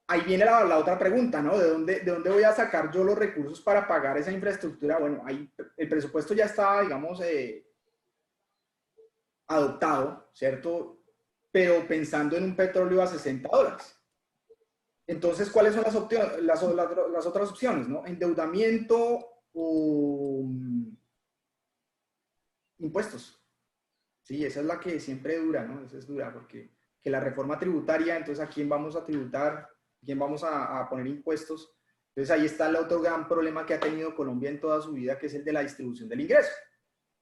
Speaker 3: Ahí viene la otra pregunta, ¿no? ¿De dónde voy a sacar yo los recursos para pagar esa infraestructura? Bueno, ahí el presupuesto ya está, digamos, adoptado, ¿cierto? Pero pensando en un petróleo a $60. Entonces, ¿cuáles son las otras opciones, ¿no? Endeudamiento o impuestos. Sí, esa es la que siempre dura, ¿no? Esa es dura, porque que la reforma tributaria, entonces, ¿a quién vamos a tributar? ¿A quién vamos a poner impuestos? Entonces, ahí está el otro gran problema que ha tenido Colombia en toda su vida, que es el de la distribución del ingreso.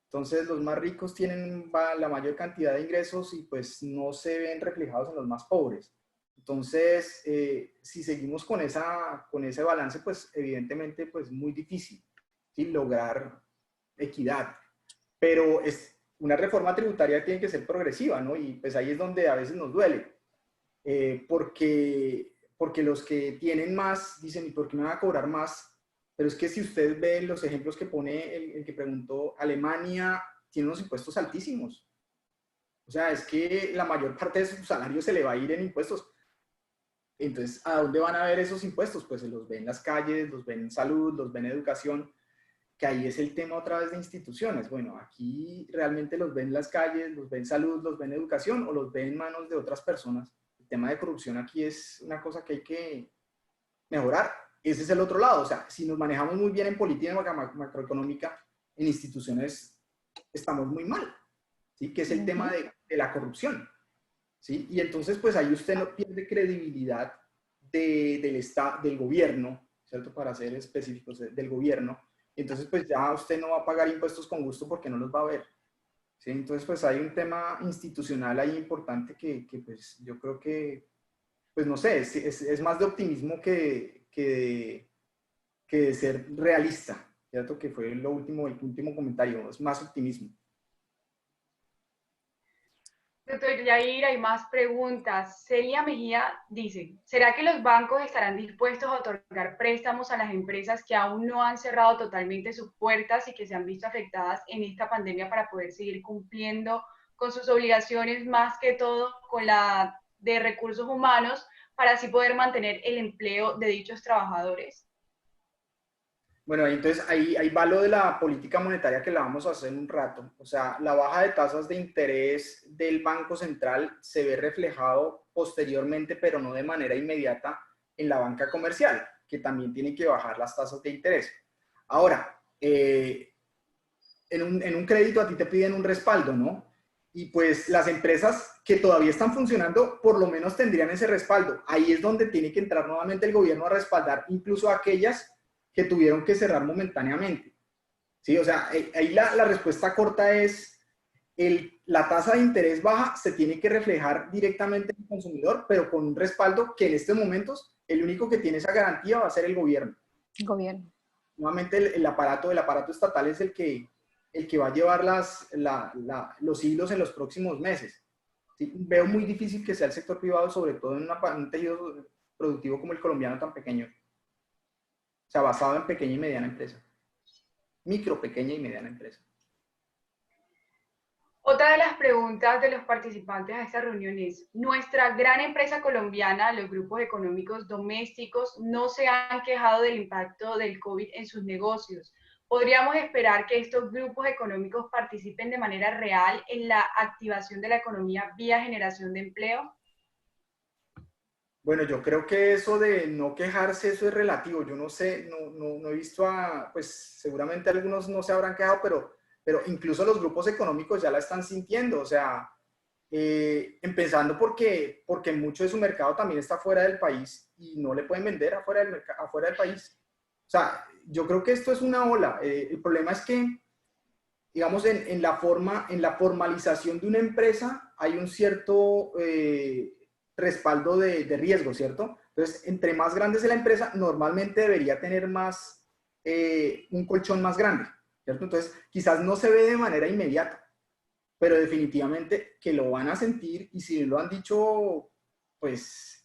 Speaker 3: Entonces, los más ricos tienen la mayor cantidad de ingresos y pues no se ven reflejados en los más pobres. Entonces, si seguimos con ese balance, pues evidentemente pues muy difícil, ¿sí? Lograr equidad. Pero una reforma tributaria tiene que ser progresiva, ¿no? Y pues ahí es donde a veces nos duele. Porque los que tienen más dicen, ¿y por qué me van a cobrar más? Pero es que si ustedes ven los ejemplos que pone el que preguntó, Alemania tiene unos impuestos altísimos. O sea, es que la mayor parte de su salario se le va a ir en impuestos. Entonces, ¿a dónde van a ver esos impuestos? Pues se los ven en las calles, los ven en salud, los ven en educación, que ahí es el tema otra vez de instituciones. Bueno, aquí realmente los ven en las calles, los ven en salud, los ven en educación o los ven en manos de otras personas. El tema de corrupción aquí es una cosa que hay que mejorar. Ese es el otro lado. O sea, si nos manejamos muy bien en política macroeconómica, en instituciones estamos muy mal, ¿sí? Que es el tema de la corrupción. ¿Sí? Y entonces, pues ahí usted no pierde credibilidad del gobierno, ¿cierto? Para ser específicos, del gobierno. Entonces, pues ya usted no va a pagar impuestos con gusto porque no los va a ver. ¿Sí? Entonces, pues hay un tema institucional ahí importante que pues yo creo que, pues no sé, es más de optimismo que de ser realista, ¿cierto? Que fue el último comentario, es más optimismo.
Speaker 1: Doctor Yair, hay más preguntas. Celia Mejía dice, ¿será que los bancos estarán dispuestos a otorgar préstamos a las empresas que aún no han cerrado totalmente sus puertas y que se han visto afectadas en esta pandemia para poder seguir cumpliendo con sus obligaciones, más que todo con la de recursos humanos, para así poder mantener el empleo de dichos trabajadores?
Speaker 3: Bueno, entonces ahí va lo de la política monetaria que la vamos a hacer en un rato. O sea, la baja de tasas de interés del Banco Central se ve reflejado posteriormente, pero no de manera inmediata, en la banca comercial, que también tiene que bajar las tasas de interés. Ahora, en un crédito a ti te piden un respaldo, ¿no? Y pues las empresas que todavía están funcionando, por lo menos tendrían ese respaldo. Ahí es donde tiene que entrar nuevamente el gobierno a respaldar incluso a aquellas que tuvieron que cerrar momentáneamente. ¿Sí? O sea, ahí la respuesta corta es, la tasa de interés baja se tiene que reflejar directamente en el consumidor, pero con un respaldo que en estos momentos el único que tiene esa garantía va a ser el gobierno.
Speaker 2: El gobierno.
Speaker 3: Nuevamente el aparato estatal es el que va a llevar los hilos en los próximos meses. ¿Sí? Veo muy difícil que sea el sector privado, sobre todo en un tejido productivo como el colombiano tan pequeño. O sea, basado en pequeña y mediana empresa. Micro, pequeña y mediana empresa.
Speaker 1: Otra de las preguntas de los participantes a esta reunión es, nuestra gran empresa colombiana, los grupos económicos domésticos, no se han quejado del impacto del COVID en sus negocios. ¿Podríamos esperar que estos grupos económicos participen de manera real en la activación de la economía vía generación de empleo?
Speaker 3: Bueno, yo creo que eso de no quejarse, eso es relativo. Yo no sé, no he visto pues seguramente algunos no se habrán quejado, pero incluso los grupos económicos ya la están sintiendo. O sea, empezando porque mucho de su mercado también está fuera del país y no le pueden vender afuera del país. O sea, yo creo que esto es una ola. El problema es que, digamos, en la formalización de una empresa hay un cierto respaldo de riesgo, ¿cierto? Entonces, entre más grande es la empresa, normalmente debería tener un colchón más grande, ¿cierto? Entonces, quizás no se ve de manera inmediata, pero definitivamente que lo van a sentir, y si lo han dicho, pues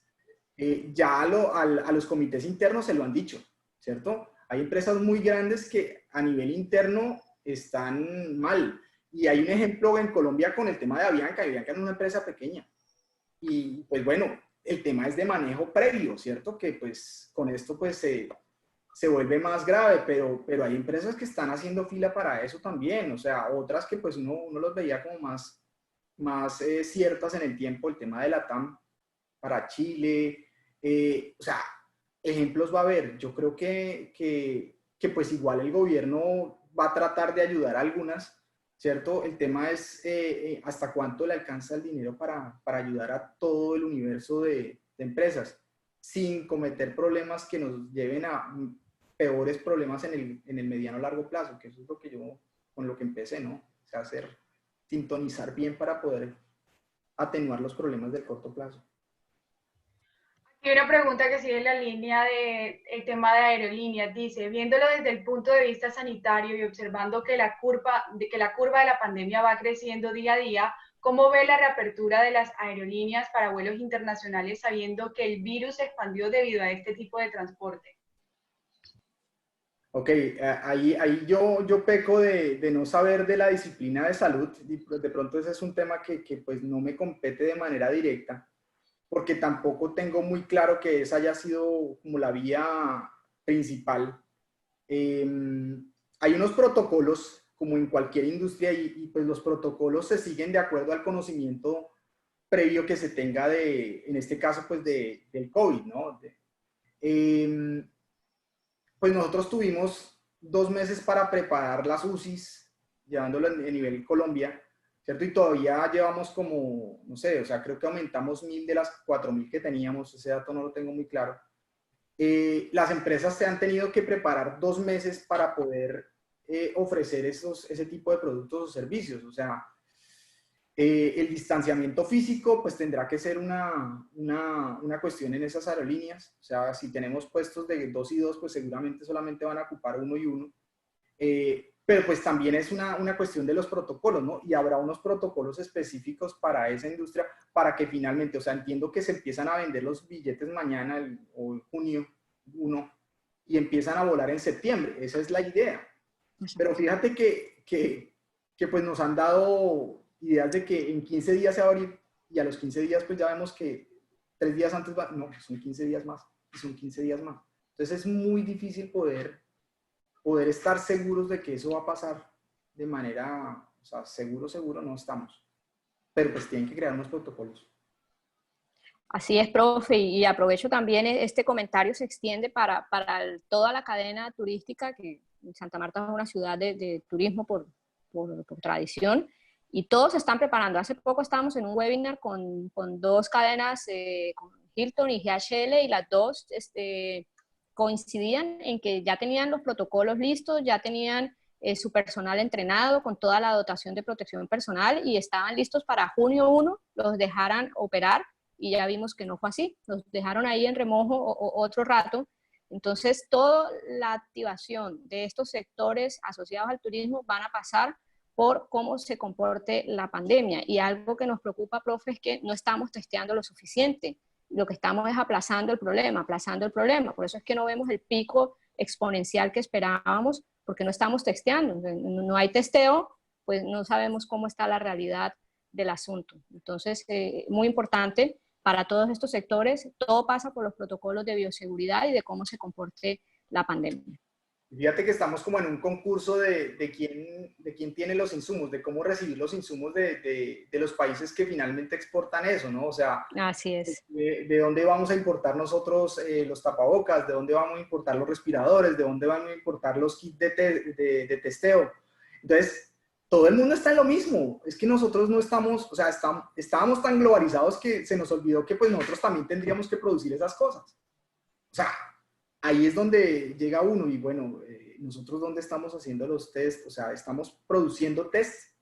Speaker 3: ya a los comités internos se lo han dicho, ¿cierto? Hay empresas muy grandes que a nivel interno están mal. Y hay un ejemplo en Colombia con el tema de Avianca. Avianca es una empresa pequeña. Y pues bueno, el tema es de manejo previo, ¿cierto? Que pues con esto pues se vuelve más grave, pero hay empresas que están haciendo fila para eso también. O sea, otras que pues uno los veía como más ciertas en el tiempo, el tema de la TAM para Chile. O sea, ejemplos va a haber. Yo creo que pues igual el gobierno va a tratar de ayudar a algunas, ¿cierto? El tema es hasta cuánto le alcanza el dinero para ayudar a todo el universo de empresas, sin cometer problemas que nos lleven a peores problemas en el mediano largo plazo, que eso es lo que yo, con lo que empecé, ¿no? O sea, sintonizar bien para poder atenuar los problemas del corto plazo.
Speaker 1: Y una pregunta que sigue en la línea del tema de aerolíneas. Dice, viéndolo desde el punto de vista sanitario y observando que la curva de la pandemia va creciendo día a día, ¿cómo ve la reapertura de las aerolíneas para vuelos internacionales sabiendo que el virus se expandió debido a este tipo de transporte?
Speaker 3: Ok, ahí yo peco de no saber de la disciplina de salud. De pronto ese es un tema que pues no me compete de manera directa, porque tampoco tengo muy claro que esa haya sido como la vía principal. Eh, Hay unos protocolos, como en cualquier industria, y pues los protocolos se siguen de acuerdo al conocimiento previo que se tenga en este caso, pues del COVID, ¿no? Eh, pues nosotros tuvimos 2 meses para preparar las UCIs, llevándolo a nivel Colombia, ¿cierto? Y todavía llevamos como, no sé, o sea, creo que aumentamos 1.000 de las 4.000 que teníamos, ese dato no lo tengo muy claro. Las empresas se han tenido que preparar 2 meses para poder ofrecer ese tipo de productos o servicios. O sea, el distanciamiento físico pues tendrá que ser una cuestión en esas aerolíneas. O sea, si tenemos puestos de 2 y 2, pues seguramente solamente van a ocupar 1 y 1. Pero pues también es una cuestión de los protocolos, ¿no? Y habrá unos protocolos específicos para esa industria para que finalmente, o sea, entiendo que se empiezan a vender los billetes mañana o en junio 1 y empiezan a volar en septiembre. Esa es la idea. Pero fíjate que pues nos han dado ideas de que en 15 días se va a abrir y a los 15 días pues ya vemos que 3 días antes no, pues son 15 días más y son 15 días más. Entonces es muy difícil poder estar seguros de que eso va a pasar de manera, o sea, seguro no estamos. Pero pues tienen que crear unos protocolos.
Speaker 2: Así es, profe, y aprovecho también, este comentario se extiende para toda la cadena turística, que Santa Marta es una ciudad de turismo por tradición, y todos se están preparando. Hace poco estábamos en un webinar con 2 cadenas, con Hilton y GHL, y las dos coincidían en que ya tenían los protocolos listos, ya tenían su personal entrenado con toda la dotación de protección personal y estaban listos para junio 1, los dejaran operar, y ya vimos que no fue así, nos dejaron ahí en remojo otro rato. Entonces, toda la activación de estos sectores asociados al turismo van a pasar por cómo se comporte la pandemia. Y algo que nos preocupa, profe, es que no estamos testeando lo suficiente. Lo que estamos es aplazando el problema. Por eso es que no vemos el pico exponencial que esperábamos, porque no estamos testeando. No hay testeo, pues no sabemos cómo está la realidad del asunto. Entonces, muy importante para todos estos sectores, todo pasa por los protocolos de bioseguridad y de cómo se comporte la pandemia.
Speaker 3: Fíjate que estamos como en un concurso de quién tiene los insumos, de cómo recibir los insumos de los países que finalmente exportan eso, ¿no? O sea,
Speaker 2: Así es.
Speaker 3: de dónde vamos a importar nosotros los tapabocas, de dónde vamos a importar los respiradores, de dónde vamos a importar los kits de testeo. Entonces, todo el mundo está en lo mismo. Es que nosotros no estamos, o sea, estábamos tan globalizados que se nos olvidó que pues nosotros también tendríamos que producir esas cosas. O sea, ahí es donde llega uno y bueno, nosotros dónde estamos haciendo los test, o sea, estamos produciendo tests,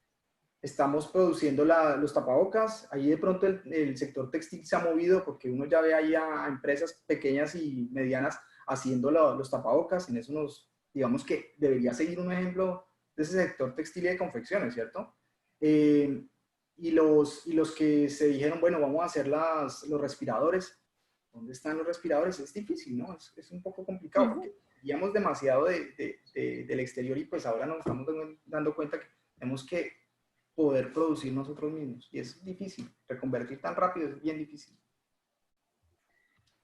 Speaker 3: estamos produciendo los tapabocas, ahí de pronto el sector textil se ha movido porque uno ya ve ahí a empresas pequeñas y medianas haciendo los tapabocas, en eso digamos que debería seguir un ejemplo de ese sector textil y de confecciones, ¿cierto? Y los que se dijeron, bueno, vamos a hacer los respiradores. ¿Dónde están los respiradores? Es difícil, ¿no? Es un poco complicado porque teníamos demasiado del exterior y pues ahora nos estamos dando cuenta que tenemos que poder producir nosotros mismos. Y es difícil, reconvertir tan rápido es bien difícil.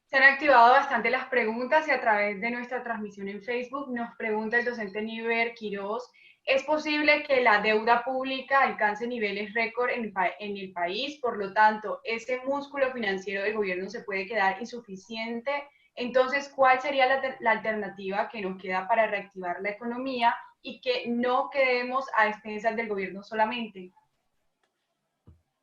Speaker 1: Se han activado bastante las preguntas y a través de nuestra transmisión en Facebook nos pregunta el docente Niver Quiroz, ¿es posible que la deuda pública alcance niveles récord en el país? Por lo tanto, ¿ese músculo financiero del gobierno se puede quedar insuficiente? Entonces, ¿cuál sería la alternativa que nos queda para reactivar la economía y que no quedemos a expensas del gobierno solamente?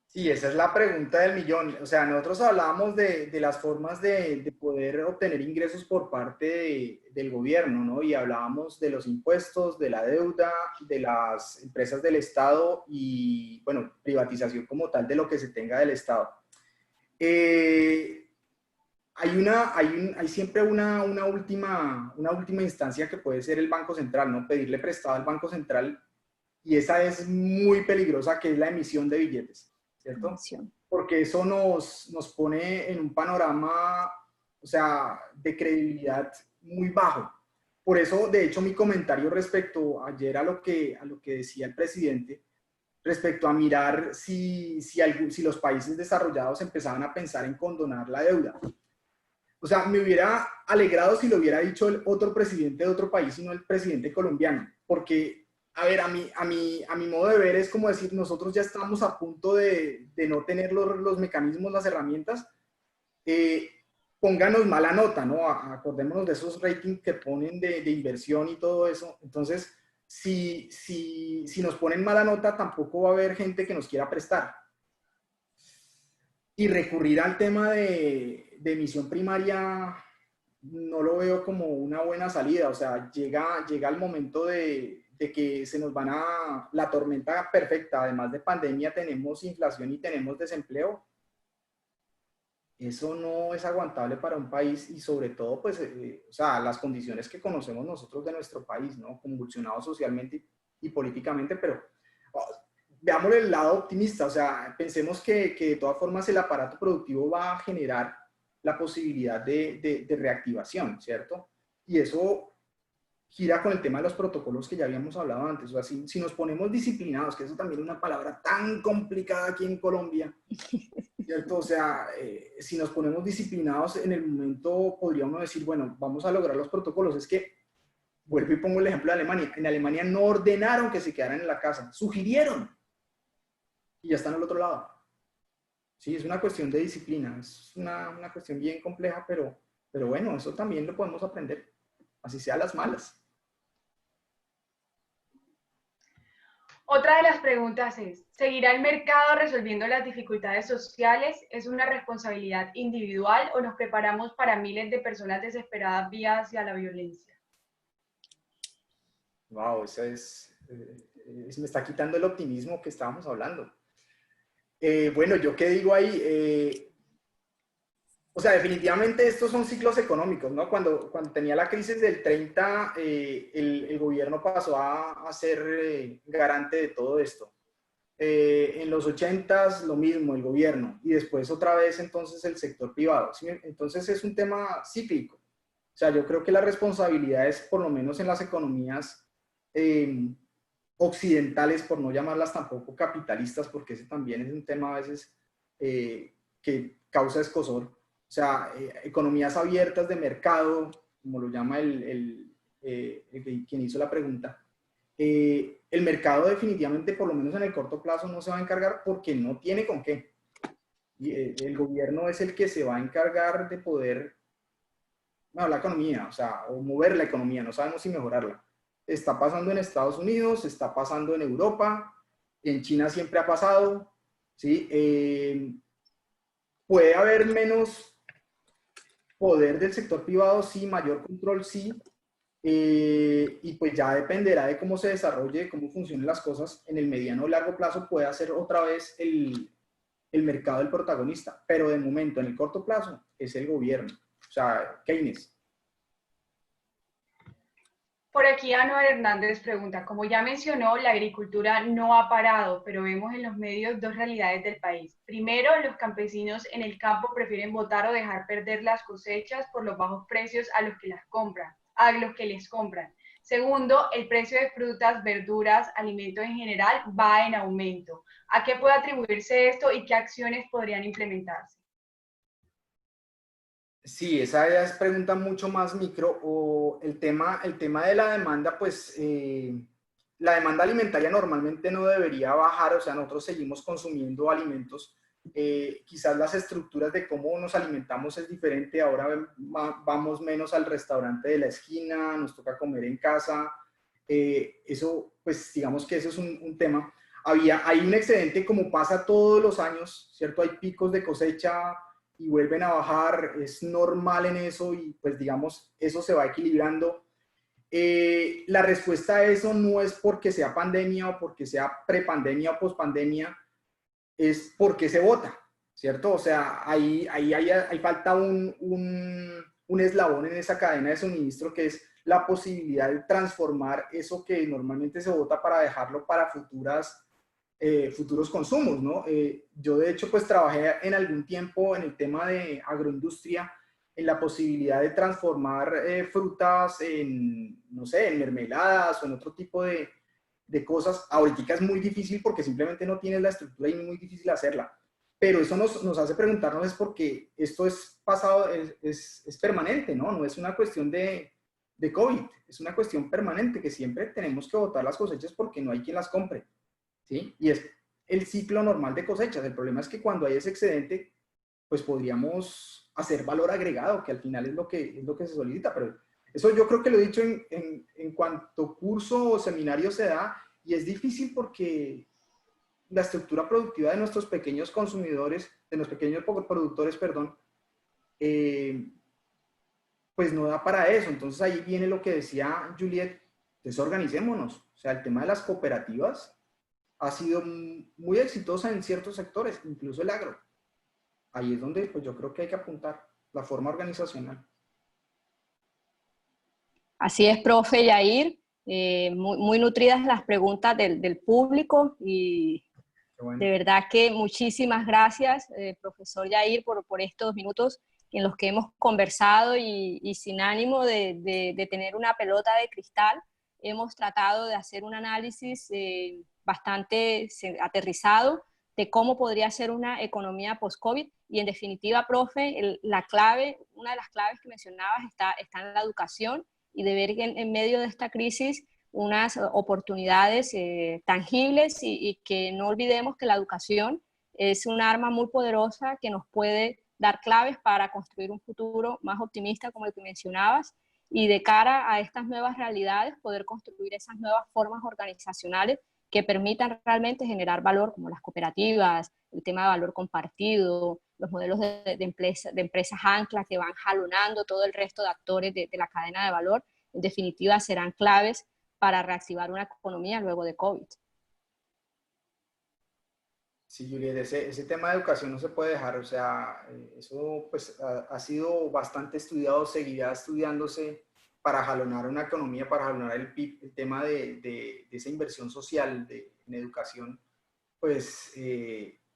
Speaker 3: Sí, esa es la pregunta del millón. O sea, nosotros hablábamos de las formas de poder obtener ingresos por parte del gobierno, ¿no? Y hablábamos de los impuestos, de la deuda, de las empresas del Estado y, bueno, privatización como tal de lo que se tenga del Estado. Hay siempre una última instancia que puede ser el Banco Central, ¿no? Pedirle prestado al Banco Central y esa es muy peligrosa, que es la emisión de billetes. ¿Cierto? Porque eso nos pone en un panorama, o sea, de credibilidad muy bajo. Por eso, de hecho, mi comentario respecto ayer a lo que decía el presidente, respecto a mirar si los países desarrollados empezaban a pensar en condonar la deuda. O sea, me hubiera alegrado si lo hubiera dicho el otro presidente de otro país y no el presidente colombiano, porque a ver, a mi modo de ver es como decir, nosotros ya estamos a punto de no tener los mecanismos, las herramientas, pónganos mala nota, ¿no? Acordémonos de esos ratings que ponen de inversión y todo eso. Entonces, si nos ponen mala nota, tampoco va a haber gente que nos quiera prestar. Y recurrir al tema de emisión primaria no lo veo como una buena salida. O sea, llega el momento de que se nos van la tormenta perfecta. Además de pandemia, tenemos inflación y tenemos desempleo. Eso no es aguantable para un país y sobre todo, pues, o sea, las condiciones que conocemos nosotros de nuestro país, ¿no? Convulsionados socialmente y políticamente, pero veámosle el lado optimista. O sea, pensemos que de todas formas el aparato productivo va a generar la posibilidad de reactivación, ¿cierto? Y eso gira con el tema de los protocolos que ya habíamos hablado antes. O sea, si nos ponemos disciplinados, que eso también es una palabra tan complicada aquí en Colombia, ¿cierto? O sea, si nos ponemos disciplinados, en el momento podríamos decir, bueno, vamos a lograr los protocolos. Es que, vuelvo y pongo el ejemplo de Alemania. En Alemania no ordenaron que se quedaran en la casa, sugirieron. Y ya están al otro lado. Sí, es una cuestión de disciplina, es una cuestión bien compleja, pero bueno, eso también lo podemos aprender, así sea las malas.
Speaker 1: Otra de las preguntas es, ¿seguirá el mercado resolviendo las dificultades sociales? ¿Es una responsabilidad individual o nos preparamos para miles de personas desesperadas vía hacia la violencia?
Speaker 3: Wow, eso me está quitando el optimismo que estábamos hablando. Bueno, ¿yo qué digo ahí? O sea, definitivamente estos son ciclos económicos, ¿no? Cuando tenía la crisis del 30, el gobierno pasó a ser garante de todo esto. En los 80 lo mismo, el gobierno, y después otra vez entonces el sector privado. ¿Sí? Entonces es un tema cíclico. O sea, yo creo que la responsabilidad es, por lo menos en las economías occidentales, por no llamarlas tampoco capitalistas, porque ese también es un tema a veces que causa escozor. O sea, economías abiertas de mercado, como lo llama el quien hizo la pregunta, el mercado definitivamente, por lo menos en el corto plazo, no se va a encargar porque no tiene con qué. Y, el gobierno es el que se va a encargar de poder la economía, o sea, o mover la economía, no sabemos si mejorarla. Está pasando en Estados Unidos, está pasando en Europa, en China siempre ha pasado, ¿sí? Puede haber menos poder del sector privado, sí, mayor control, sí, y pues ya dependerá de cómo se desarrolle, cómo funcionen las cosas en el mediano o largo plazo, puede ser otra vez el mercado el protagonista, pero de momento, en el corto plazo, es el gobierno, o sea, Keynes.
Speaker 1: Por aquí Anuar Hernández pregunta, como ya mencionó, la agricultura no ha parado, pero vemos en los medios dos realidades del país. Primero, los campesinos en el campo prefieren botar o dejar perder las cosechas por los bajos precios a los que las compran, a los que les compran. Segundo, el precio de frutas, verduras, alimentos en general va en aumento. ¿A qué puede atribuirse esto y qué acciones podrían implementarse?
Speaker 3: Sí, esa ya es pregunta mucho más micro, o el tema de la demanda, pues la demanda alimentaria normalmente no debería bajar, o sea, nosotros seguimos consumiendo alimentos, quizás las estructuras de cómo nos alimentamos es diferente, ahora vamos menos al restaurante de la esquina, nos toca comer en casa, eso, pues digamos que eso es un tema. Hay un excedente como pasa todos los años, ¿cierto? Hay picos de cosecha y vuelven a bajar, es normal en eso y pues digamos, eso se va equilibrando. La respuesta a eso no es porque sea pandemia o porque sea prepandemia o pospandemia, es porque se vota, ¿cierto? O sea, ahí falta un eslabón en esa cadena de suministro que es la posibilidad de transformar eso que normalmente se vota para dejarlo para futuros consumos, ¿no? Yo de hecho pues trabajé en algún tiempo en el tema de agroindustria, en la posibilidad de transformar frutas en, no sé, en mermeladas o en otro tipo de cosas. Ahorita es muy difícil porque simplemente no tienes la estructura y es muy difícil hacerla. Pero eso nos hace preguntarnos es porque esto es pasado, es permanente, ¿no? No es una cuestión de COVID, es una cuestión permanente que siempre tenemos que botar las cosechas porque no hay quien las compre. ¿Sí? Y es el ciclo normal de cosechas. El problema es que cuando hay ese excedente, pues podríamos hacer valor agregado, que al final es lo que se solicita. Pero eso yo creo que lo he dicho en cuanto curso o seminario se da, y es difícil porque la estructura productiva de nuestros pequeños consumidores, de los pequeños productores, perdón, pues no da para eso. Entonces ahí viene lo que decía Juliet, desorganicémonos. O sea, el tema de las cooperativas ha sido muy exitosa en ciertos sectores, incluso el agro. Ahí es donde pues, yo creo que hay que apuntar la forma organizacional.
Speaker 2: Así es, profe Yair. Muy nutridas las preguntas del público y
Speaker 3: Bueno.
Speaker 2: de verdad que muchísimas gracias, profesor Yair, por estos minutos en los que hemos conversado y sin ánimo de tener una pelota de cristal, hemos tratado de hacer un análisis bastante aterrizado de cómo podría ser una economía post-COVID y en definitiva, profe, la clave, una de las claves que mencionabas está en la educación y de ver en medio de esta crisis unas oportunidades tangibles y que no olvidemos que la educación es un arma muy poderosa que nos puede dar claves para construir un futuro más optimista, como el que mencionabas, y de cara a estas nuevas realidades, poder construir esas nuevas formas organizacionales que permitan realmente generar valor, como las cooperativas, el tema de valor compartido, los modelos de empresas ancla que van jalonando todo el resto de actores de la cadena de valor, en definitiva serán claves para reactivar una economía luego de COVID.
Speaker 3: Sí, Juliet, ese tema de educación no se puede dejar, o sea, eso pues ha sido bastante estudiado, seguirá estudiándose para jalonar una economía, para jalonar el PIB, el tema de esa inversión social en educación, pues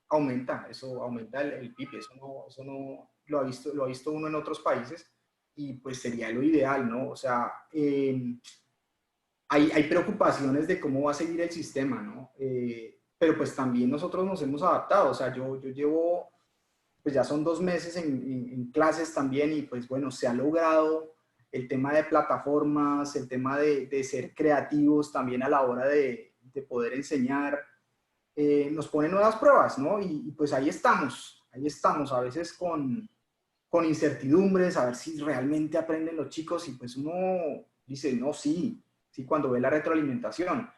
Speaker 3: aumenta, eso aumenta el PIB, eso no lo ha visto uno en otros países y pues sería lo ideal, ¿no? O sea, hay preocupaciones de cómo va a seguir el sistema, ¿no? Pero pues también nosotros nos hemos adaptado, o sea, yo llevo, pues ya son 2 meses en clases también y pues bueno, se ha logrado el tema de plataformas, el tema de ser creativos también a la hora de poder enseñar, nos pone nuevas pruebas, ¿no? Y pues ahí estamos, a veces con incertidumbres, a ver si realmente aprenden los chicos, y pues uno dice, no, sí, sí, cuando ve la retroalimentación.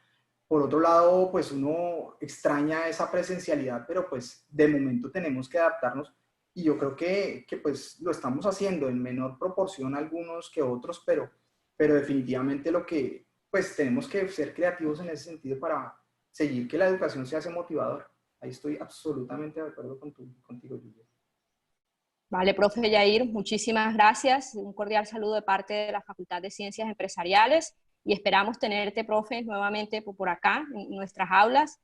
Speaker 3: Por otro lado, pues uno extraña esa presencialidad, pero pues de momento tenemos que adaptarnos, y yo creo que pues lo estamos haciendo en menor proporción algunos que otros, pero definitivamente lo que, pues tenemos que ser creativos en ese sentido para seguir que la educación se hace motivadora. Ahí estoy absolutamente de acuerdo contigo, Julia.
Speaker 2: Vale, profe Yair, muchísimas gracias. Un cordial saludo de parte de la Facultad de Ciencias Empresariales y esperamos tenerte, profe, nuevamente por acá en nuestras aulas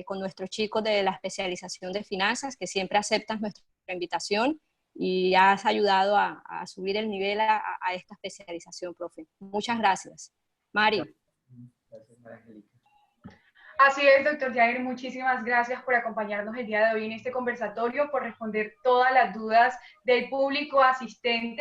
Speaker 2: con nuestros chicos de la especialización de finanzas que siempre aceptan nuestra invitación y has ayudado a subir el nivel a esta especialización, profe. Muchas gracias. Mari.
Speaker 3: Gracias, María Angélica.
Speaker 1: Así es, doctor Jair, muchísimas gracias por acompañarnos el día de hoy en este conversatorio, por responder todas las dudas del público asistente.